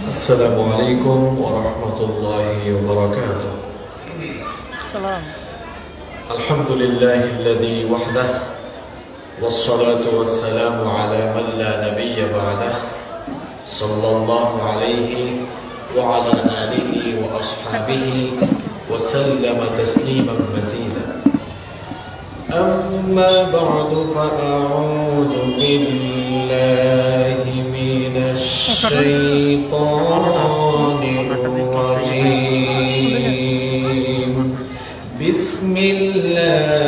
السلام عليكم ورحمة الله وبركاته. سلام. الحمد لله الذي وحده والصلاة والسلام على من لا نبي بعده صلى الله عليه وعلى آله وأصحابه وسلم تسليما مزيدا. أما بعد فأعوذ بالله من الشيطان الرجيم. بسم الله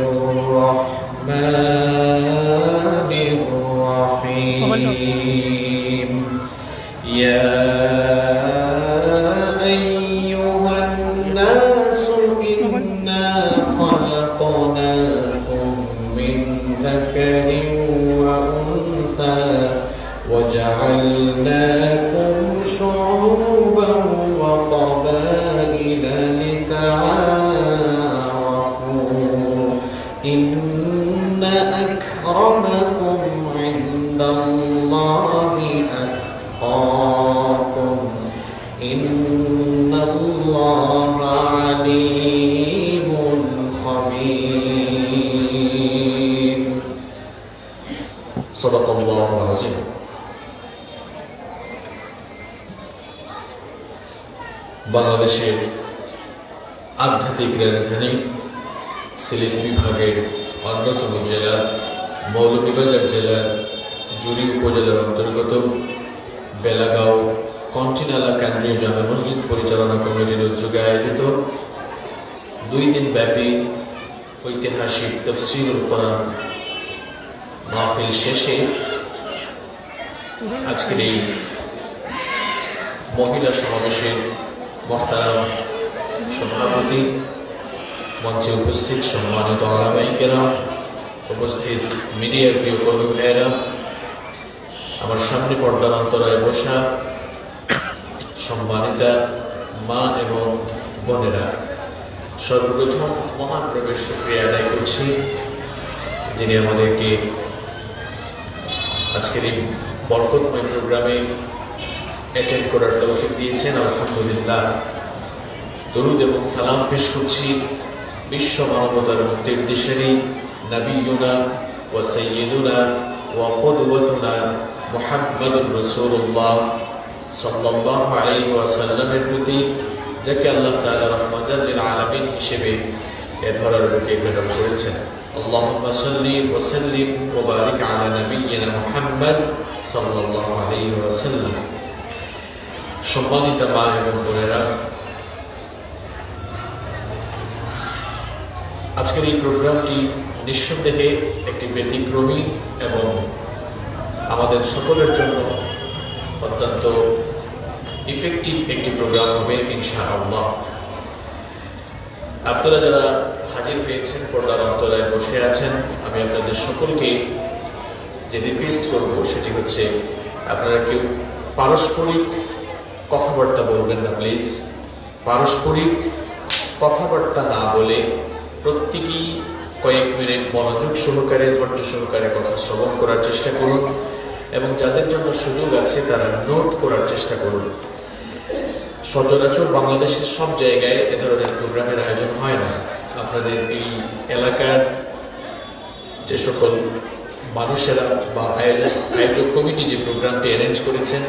الرحمن الرحيم. يا أيها الناس إنا خلقناكم من ذكر وأنثى وجعلناكم شعوبا وقبائل لتعارفوا إن أكرمكم عند الله أتقاكم إن الله عليم خبير. صدق الله العظيم. বাংলাদেশের আধ্যাত্মিক রাজধানী সিলেট বিভাগের অন্যতম জেলা মৌলভীবাজার জেলার জুড়ি উপজেলার অন্তর্গত বেলাগাঁও কন্টিনালা কেন্দ্রীয় জামে মসজিদ পরিচালনা কমিটির উদ্যোগে আয়োজিত 2 দিন ব্যাপী ঐতিহাসিক তাফসীরুল কোরআন মাহফিল শেষে আজকের এই মহিলা সমাবেশের মোহতারাম সভাপতি, মঞ্চে উপস্থিত সম্মানিত আলামাইকেরা, উপস্থিত মিডিয়ার প্রিয় কর্মী ভাইয়েরা, আমার সামনে পর্দার অন্তরায় বসা সম্মানিতা মা এবং বোনেরা, সর্বপ্রথম মহান প্রবেশ শুকরিয়া আদায় করছি যিনি আমাদেরকে আজকের এই বরকতময় প্রোগ্রামে অ্যাটেন্ড করার তৌফিক দিয়েছেন। আলহামদুলিল্লাহ। দরুদ এবং সালাম পেশ করছি বিশ্ব মানবতার মুক্তির দিশারি নবিয়ুনা ওয়া সাইয়্যিদুনা ওয়া কুদওয়াতুনা মুহাম্মাদুর রাসূলুল্লাহ সাল্লাল্লাহু আলাইহি ওয়াসাল্লামের প্রতি, যাকে আল্লাহ তাআলা রাহমাতাল লিল আলামিন হিসেবে এ ধরার বুকে প্রেরণ করেছেন। আল্লাহুম্মা সাল্লি ওয়া সাল্লিম ওয়া বারিক আলা নাবিয়্যিনা মুহাম্মদ সাল্লাল্লাহু আলাইহি ওয়াসাল্লাম। সম্মানিত মা এবং বোনেরা, আজকের এই প্রোগ্রামটি নিঃসন্দেহে একটি ব্যতিক্রমী এবং আমাদের সকলের জন্য অত্যন্ত ইফেক্টিভ একটি প্রোগ্রাম হবে ইনশাআল্লাহ। আপনারা যারা হাজির হয়েছেন, পর্দার অন্তরায় বসে আছেন, আমি আপনাদের সকলকে যে রিকোয়েস্ট করব সেটি হচ্ছে আপনারা কেউ পারস্পরিক কথাবার্তা বলবেন না প্লিজ। পারস্পরিক কথাবার্তা না বলে প্রত্যেকেই কয়েক মিনিট মনোযোগ সহকারে, ধৈর্য সহকারে কথা শ্রবণ করার চেষ্টা করুন এবং যাদের জন্য সুযোগ আছে তারা নোট করার চেষ্টা করুন। সচরাচর বাংলাদেশের সব জায়গায় এ ধরনের প্রোগ্রামের আয়োজন হয় না। আপনাদের এই এলাকার যে সকল মানুষেরা বা আয়োজক কমিটি যে প্রোগ্রামটি অ্যারেঞ্জ করেছেন,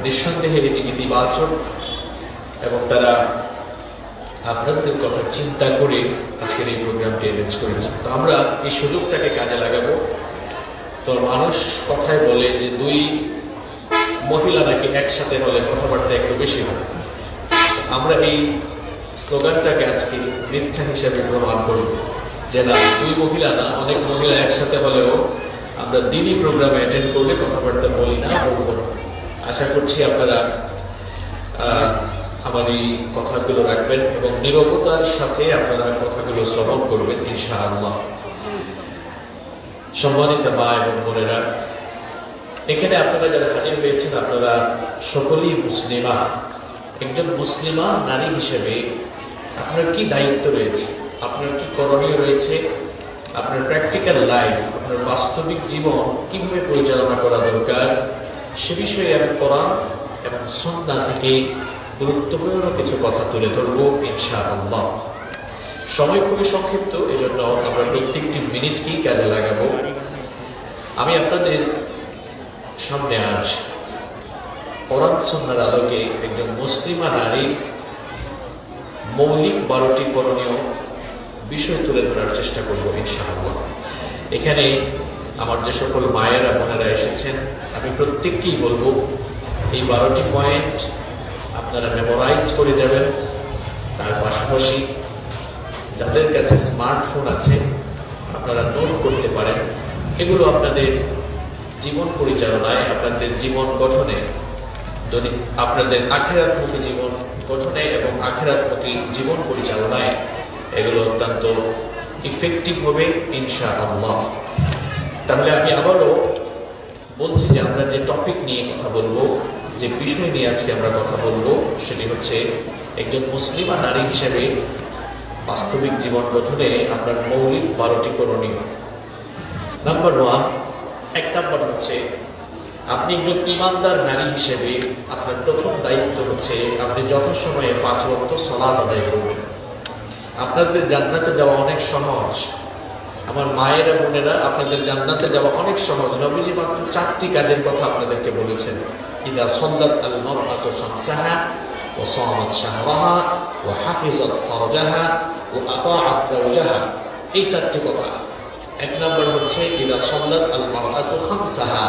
নিঃসন্দেহে এটি ইতিবাচক এবং তারা আপনাদের কথা চিন্তা করে আজকের এই প্রোগ্রামটি অ্যারেঞ্জ করেছেন। তো আমরা এই সুযোগটাকে কাজে লাগাবো। তো মানুষ কথায় বলে যে 2 মহিলা নাকি একসাথে হলে কথাবার্তা একটু বেশি হয়। আমরা এই স্লোগানটাকে আজকে মিথ্যা হিসাবে প্রমাণ করব যে না, 2 মহিলা না, অনেক মহিলা একসাথে হলেও আমরা দিনই প্রোগ্রামে অ্যাটেন্ড করলে কথাবার্তা বলি না, বলব না। আশা করছি আপনারা আমার এই কথাগুলো রাখবেন এবং নীরবতার সাথে আপনারা কথাগুলো শ্রবণ করবেন ইনশাআল্লাহ। সম্মানিত মা এবং বোনেরা, এখানে আপনারা যারা হাজির হয়েছেন আপনারা সকলেই মুসলিমা। একজন মুসলিমা নারী হিসেবে আপনার কি দায়িত্ব রয়েছে, আপনার কি করণীয় রয়েছে, আপনার প্র্যাকটিক্যাল লাইফ, আপনার বাস্তবিক জীবন কিভাবে পরিচালনা করা দরকার, সে বিষয়ে আমি কোরআন এবং সুন্নাহ থেকে গুরুত্বপূর্ণ কিছু কথা তুলে ধরবো ইনশাআল্লাহ। সময় খুবই সংক্ষিপ্ত, এজন্য আমরা প্রত্যেকটি মিনিটকেই কাজে লাগাবো। আমি আপনাদের সামনে আজ কোরআন সুন্নাহর আলোকে একজন মুসলিমা নারীর মৌলিক 12টি করণীয় বিষয় তুলে ধরার চেষ্টা করব ইনশাআল্লাহ। এখানে আমার যে সকল মায়েরা বোনেরা এসেছেন, আমি প্রত্যেককেই বলবো এই 12টি পয়েন্ট আপনারা মেমোরাইজ করে যাবেন। তার পাশাপাশি যাদের কাছে স্মার্টফোন আছে আপনারা নোট করতে পারেন। এগুলো আপনাদের জীবন পরিচালনায়, আপনাদের জীবন গঠনে, আপনাদের আখিরাতমুখী জীবন গঠনে এবং আখিরাতমুখী জীবন পরিচালনায় এগুলো অত্যন্ত ইফেক্টিভ হবে ইনশাআল্লাহ। তাহলে আমি আবারও বলছি যে আমরা যে টপিক নিয়ে কথা বলবো, যে বিষয় নিয়ে আজকে আমরা কথা বলবো, সেটি হচ্ছে একজন মুসলিমা নারী হিসেবে বাস্তবিক জীবন গঠনে আপনার মৌলিক 12টি করণীয়। নাম্বার 1, এক নাম্বার হচ্ছে আপনি একজন ইমানদার নারী হিসেবে আপনার প্রথম দায়িত্ব হচ্ছে আপনি যথাসময়ে 5 ওয়াক্ত সালাত আদায় করবেন। আপনাদের জান্নাতে যাওয়া অনেক সহজ, আমার মায়েরা বোনেরা, আপনাদের জান্নাতে যাওয়া অনেক সহজ। নবীজি মাত্র 4টি কাজের কথা আপনাদেরকে বলেছেন। ইদা সাল্লাত আল মারআতু শামসাহা ওয়া সামাত শাহরাহা ওয়া হাফিজাত ফারজাহা ওয়া আতাআত যাওজাহা। এই 4টি কথা। এক নম্বর হচ্ছে ইদা সাল্লাত আল মারআতু খামসাহা,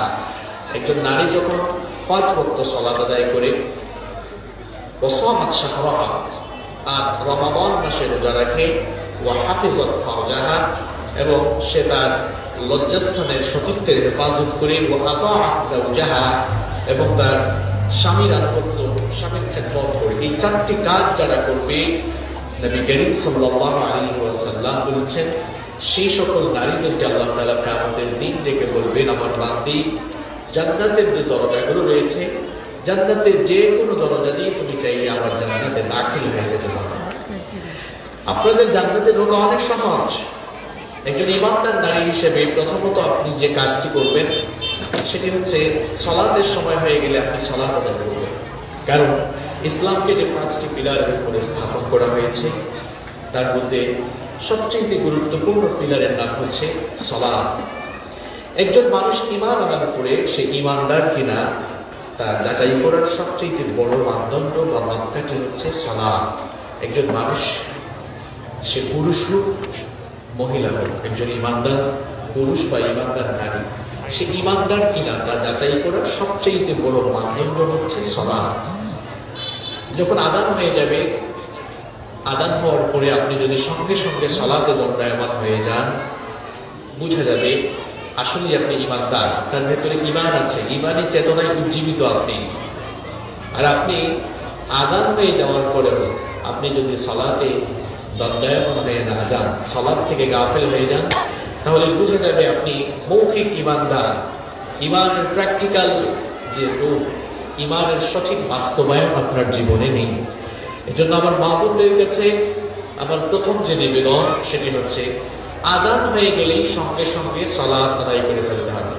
একজন নারী যখন 5 ওয়াক্ত সালাত আদায় করে, ওয়া সামাত শাহরাহা, আর রমাদান মাসে রোজা রাখে, ওয়া হাফিজাত ফারজাহা, এবং সে তার লজ্জাস্থানের সতীত্বের হেফাজত করে, ওয়া আতাআত যাওজাহা, এবং তার স্বামীর আনুগত্য, স্বামীর খেদমত করে। এই 4টি কাজ যারা করবে, নবী করিম সাল্লাল্লাহু আলাইহি ওয়াসাল্লাম বলেছেন সেই সকল নারীদেরকে আল্লাহ তাআলা কিয়ামতের দিন ডেকে বলবেন, আমার বান্দি, জান্নাতের যে দরজাগুলো রয়েছে, জান্নাতের যে কোনো দরজা দিয়ে তুমি চাইলে আমার জান্নাতে দাখিল হয়ে যেতে পারো। আপনাদের জান্নাতে ঢোকা অনেক সহজ। একজন ইমানদার নারী হিসেবে প্রথমত আপনি যে কাজটি করবেন সেটি হচ্ছে সালাতের সময় হয়ে গেলে আপনি সালাত আদায় করবেন। কারণ ইসলামকে যে 5টি পিলারের উপরে স্থাপন করা হয়েছে তার মধ্যে সবচেয়ে গুরুত্বপূর্ণ পিলারের নাম হচ্ছে সালাত। একজন মানুষ ঈমান আনার পরে সে ঈমানদার কিনা তা যাচাই করার সবচেয়ে বড় মানদণ্ড বা মাপকাঠি হচ্ছে সালাত। একজন মানুষ, সে পুরুষ হোক মহিলা হোক, একজন ঈমানদার পুরুষ বা ঈমানদার নারী, সে ঈমানদার কিনা তা যাচাই করার সবচেয়ে বড় মানদণ্ড হচ্ছে সালাত। যখন আযান হয়ে যাবে, আযান হওয়ার পরে আপনি যদি সঙ্গে সঙ্গে সালাতে দণ্ডায়মান হয়ে যান, বুঝা যাবে আসলে আপনি ঈমানদার, আপনার ভেতরে ঈমান আছে, ঈমানী চেতনায় উজ্জীবিত আপনি। আর আপনি আযান হয়ে যাওয়ার পরেও আপনি যদি সালাতে দণ্ডায়মান হয়ে না যান, সালাত থেকে গাফেল হয়ে যান, তাহলে বুঝা যাবে আপনি মৌখিক ঈমানদার। ঈমানের প্র্যাকটিক্যাল যে রূপ, ঈমানের সঠিক বাস্তবায়ন আপনার জীবনে নেই। এজন্য আমার মা বোনদের কাছে আমার প্রথম যে নিবেদন সেটি হচ্ছে আযান হয়ে গেলেই সঙ্গে সঙ্গে সালাত আদায় করে ফেলতে হবে।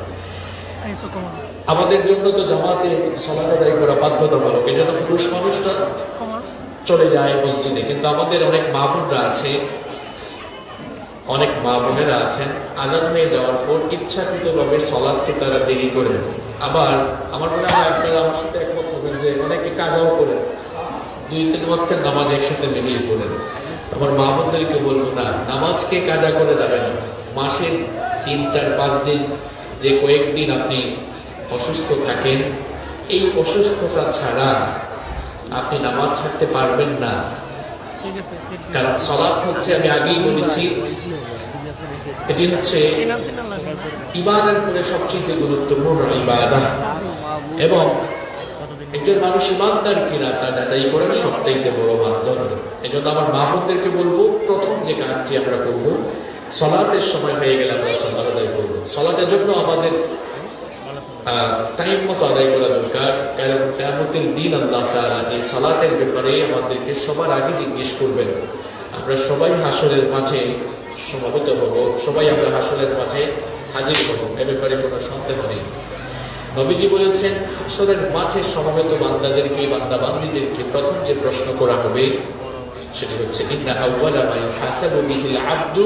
আমাদের জন্য তো জামাতে সালাত আদায় করা বাধ্যতামূলক, এজন্য পুরুষ মানুষরা চলে যায় মসজিদে। কিন্তু আমাদের অনেক মা বোনরা আছে, অনেক মা বোনেরা আছেন, আযান হয়ে যাওয়ার পর ইচ্ছাকৃতভাবে সালাতকে তারা দেরি করেন। আবার আমার মনে হয় আপনারা আমার সাথে একমত হবেন যে অনেকে কাজাও করেন, 2-3 ওয়াক্তের নামাজ একসাথে মিলিয়ে পড়েন। আমার মা বোনদেরকে বলবো, না, নামাজকে কাজা করে যাবে না। মাসে 3-4-5 দিন, যে কয়েকদিন আপনি অসুস্থ থাকেন, এই অসুস্থতা ছাড়া আপনি নামাজ ছাড়তে পারবেন না। কারণ সালাত হচ্ছে, আমি আগেই বলেছি, এটি হচ্ছে ঈমানের পরে সবচেয়ে গুরুত্বপূর্ণ ইবাদত, এবং একজন মানুষ ঈমানদার কিনা তা যাচাই করার সবচেয়ে বড় মানদণ্ড। এজন্য আমার মা বোনদেরকে বলবো, প্রথম যে কাজটি আমরা করবো, সালাতের সময় হয়ে গেলে আমরা সালাত আদায় করবো। সালাতের জন্য আমাদের টাইম মতো আদায় করা দরকার। কারণ কিয়ামতের দিন আল্লাহ তাআলা এই সালাতের ব্যাপারে আমাদেরকে সবার আগে জিজ্ঞেস করবেন। আমরা সবাই হাসরের মাঠে সমাবেত হব, সবাই আমরা হাসরের মাঠে হাজির হব, এ ব্যাপারে কোনো সন্দেহ নেই। নবীজি বলেছেন হাসরের মাঠে সমবেত বান্দাদেরকে, বান্দা বান্দীদেরকে প্রথম যে প্রশ্ন করা হবে সেটি হচ্ছে ইন্না আউওয়ালা মা ইউহাসাবু বিহিল আবদু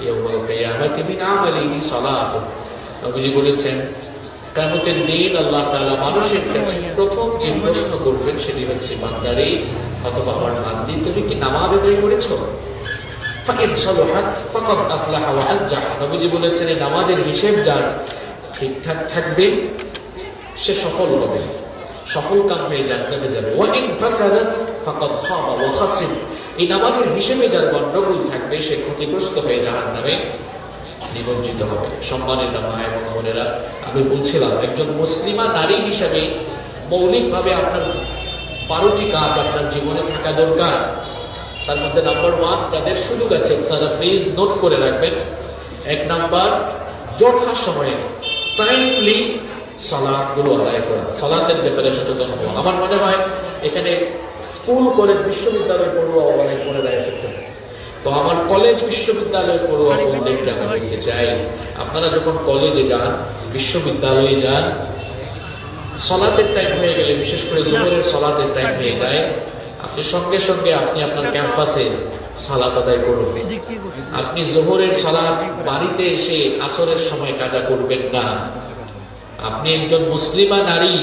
ইয়াওমাল কিয়ামাতি মিন আমালিহি সালাতুহ। নবীজি বলেছেন কিয়ামতের দিন আল্লাহ তাআলা মানুষের কাছে প্রথম যে প্রশ্ন করবেন সেটি হচ্ছে, বান্দারে অথবা আমার বান্দি, তুমি কি নামাজ আদায় করেছো? ফাইন সালাহাত ফাকাদ আফলাহা ওয়া আনজাহ। নবীজি বলেছেন এই নামাজের হিসাব যার ঠিকঠাক থাকবে সে সফল হবে, সফল কাম হয়ে জান্নাতে যাবে। ওয়া ইন ফাসাদাত ফাকাদ খাবা ওয়া খাসির। এই নামাজের হিসেবে যার গন্ডগোল থাকবে সে ক্ষতিগ্রস্ত হয়ে জাহান্নামে নিমজ্জিত হবে। সম্মানিত মা এবং বোনেরা, আমি বলছিলাম একজন মুসলিমা নারী হিসেবে মৌলিকভাবে আপনার 12টি কাজ আপনার জীবনে থাকা দরকার। তার মধ্যে নাম্বার 1, যাদের সুযোগ আছে তারা প্লিজ নোট করে রাখবেন। 1 নাম্বার, যথাসময়ে টাইমলি সালাতগুলো আদায় করা, সালাতের ব্যাপারে সচেতন হওয়া। আমার মনে হয় এখানে স্কুল, কলেজ, বিশ্ববিদ্যালয় পড়ুয়া অনেক বোনেরা এসেছেন, তো আমার কলেজ বিশ্ববিদ্যালয় পড়ুয়া বোনদেরকে আমি বলতে চাই, আপনারা যখন কলেজে যান, বিশ্ববিদ্যালয়ে যান, সালাতের টাইম হয়ে গেলে, বিশেষ করে জোহরের সালাতের টাইম হয়ে যায়, আপনি সঙ্গে সঙ্গে আপনি আপনার ক্যাম্পাসে সালাত আদায় করুন। আপনি জোহরের সালাত বাড়িতে এসে আসরের সময় কাজা করবেন না। আপনি একজন মুসলিমা নারী,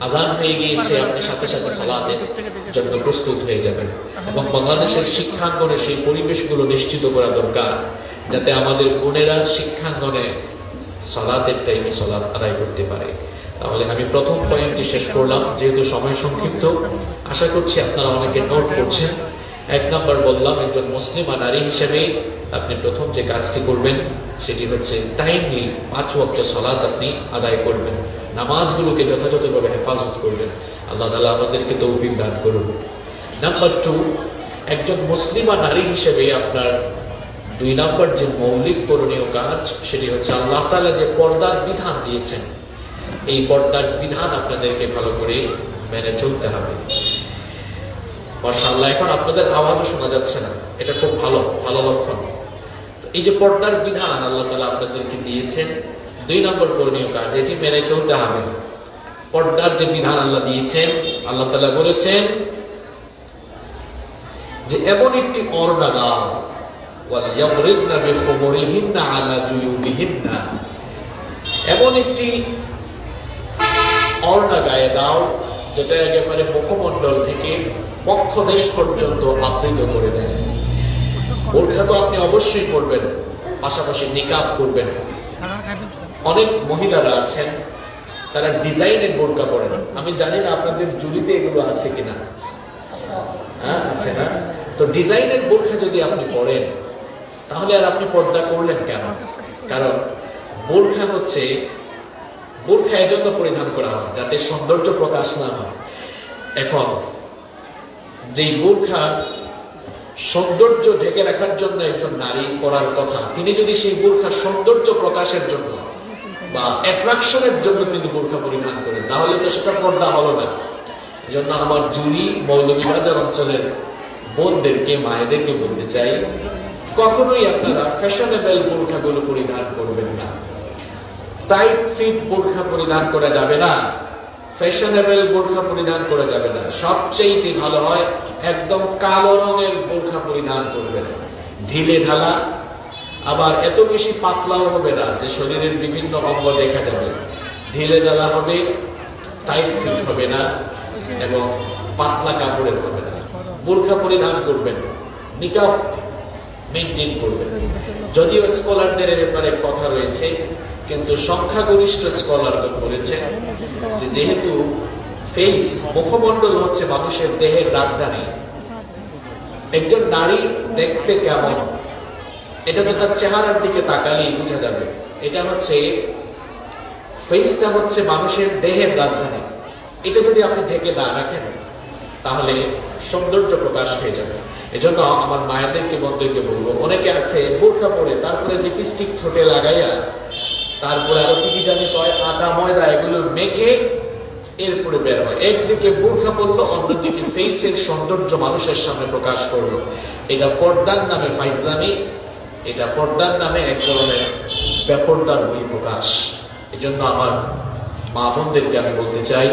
আযান হয়ে গিয়েছে, আপনি সাথে সাথে সালাতের জন্য প্রস্তুত হয়ে যাবেন। এবং বাংলাদেশের শিক্ষাঙ্গনে সেই পরিবেশগুলো নিশ্চিত করা দরকার, যাতে আমাদের বোনেরা শিক্ষাঙ্গনে সালাতের টাইমে সালাত আদায় করতে পারে। তাহলে আমি প্রথম পয়েন্টটি শেষ করলাম, যেহেতু সময় সংক্ষিপ্ত, আশা করছি আপনারা অনেকে নোট করছেন। 1 নাম্বার বললাম, একজন মুসলিমা নারী হিসেবে আপনি প্রথম যে কাজটি করবেন সেটি হচ্ছে টাইমলি 5 ওয়াক্ত সালাত আপনি আদায় করবেন, নামাজগুলোকে যথাযথভাবে হেফাজত করবেন। আল্লাহ তাআলা আমাদেরকে তৌফিক দান করুন। নাম্বার 2, একজন মুসলিমা নারী হিসেবে আপনার 2 নাম্বার যে মৌলিক করণীয় কাজ সেটি হচ্ছে আল্লাহ তাআলা যে পর্দার বিধান দিয়েছেন, এই পর্দার বিধান আপনাদেরকে ভালো করে মেনে চলতে হবে। মাশাআল্লাহ, এখন আপনাদের আওয়াজও শোনা যাচ্ছে না, এটা খুব ভালো ভালো লক্ষণ। এই যে পর্দার বিধান আল্লাহ তাআলা আপনাদেরকে দিয়েছেন, 2 নম্বর করণীয় কাজ, এটি মেনে চলতে হবে। পর্দার যে বিধান আল্লাহ দিয়েছেন, আল্লাহ তাআলা বলেছেন যে এমন একটি ওড়না দাও, ওয়াল ইয়াদরিবনা বিখুমুরিহিন্না আলা জুয়ুবিহিন্না, এমন একটি ওড়না গায়ে দাও যেটা একেবারে মুখমণ্ডল থেকে বক্ষদেশ পর্যন্ত আবৃত করে দেয়। বোরকা তো আপনি অবশ্যই পরবেন, পাশাপাশি নিকাব করবেন। অনেক মহিলারা আছেন তারা ডিজাইনের বোরকা পরেন, আমি জানি না আপনাদের জুলিতে এগুলো আছে কিনা, হ্যাঁ আছে না? তো ডিজাইনের বোরকা যদি আপনি পরেন তাহলে আর আপনি পর্দা করলেন কেন? কারণ বোরকা হচ্ছে, বোরকা এজন্য পরিধান করা হয় যাতে সৌন্দর্য প্রকাশ না হয়। এখন যেই বোরকা সৌন্দর্য ঢেকে রাখার জন্য একজন নারী পরার কথা, তিনি যদি সেই বোরখা সৌন্দর্য প্রকাশের জন্য বা অ্যাট্রাকশনের জন্য তিনি বোরখা পরিধান করেন, তাহলে তো সেটা পর্দা হলো না। এই জন্য আমার জুরি মৌলভীবাজার অঞ্চলের বোনদেরকে, মায়েদেরকে বলতে চাই, কখনোই আপনারা ফ্যাশনেবল বোরখাগুলো পরিধান করবেন না। টাইট ফিট বোরখা পরিধান করা যাবে না, ফ্যাশনেবল বোরখা পরিধান করা যাবে না। সবচেয়ে ভালো হয় একদম কালো রঙের বোরখা পরিধান করবেন, ঢিলে ঢালা, আবার এত বেশি পাতলাও হবে না যে শরীরের বিভিন্ন অঙ্গ দেখা যাবে। ঢিলে ঢালা হবে, টাইট ফিট হবে না এবং পাতলা কাপড়ের হবে না। বোরখা পরিধান করবেন, নিকাব মেনটেন করবেন। যদিও স্কলারদের ব্যাপারে কথা রয়েছে, কিন্তু সংখ্যাগরিষ্ঠ স্কলারগণ বলেছেন যে যেহেতু ফেস, মুখমণ্ডল হচ্ছে মানুষের দেহের রাজধানী, একজন নারী দেখতে কেমন এটা তো তার চেহারার দিকে তাকালেই বোঝা যাবে। এটা হচ্ছে, ফেসটা হচ্ছে মানুষের দেহের রাজধানী, এটা যদি আপনি ঢেকে না রাখেন তাহলে সৌন্দর্য প্রকাশ হয়ে যাবে। এজন্য আমার মায়েদেরকে, বন্ধুদেরকে বলবো, অনেকে আছে বোরখা পরে তারপরে লিপস্টিক ঠোঁটে লাগাইয়া, তারপরে আরো কি জানি কয়, আটা ময়দা এগুলো মেখে এরপরে বের হয়। একদিকে বোরখা পরলো, অন্যদিকে ফেসের সৌন্দর্য মানুষের সামনে প্রকাশ করলো। এটা পর্দার নামে ফাইজলামি, এটা পর্দার নামে এক ধরনের বেপর্দার বহিঃপ্রকাশ। এজন্য আমার মা বোনদেরকে আমি বলতে চাই,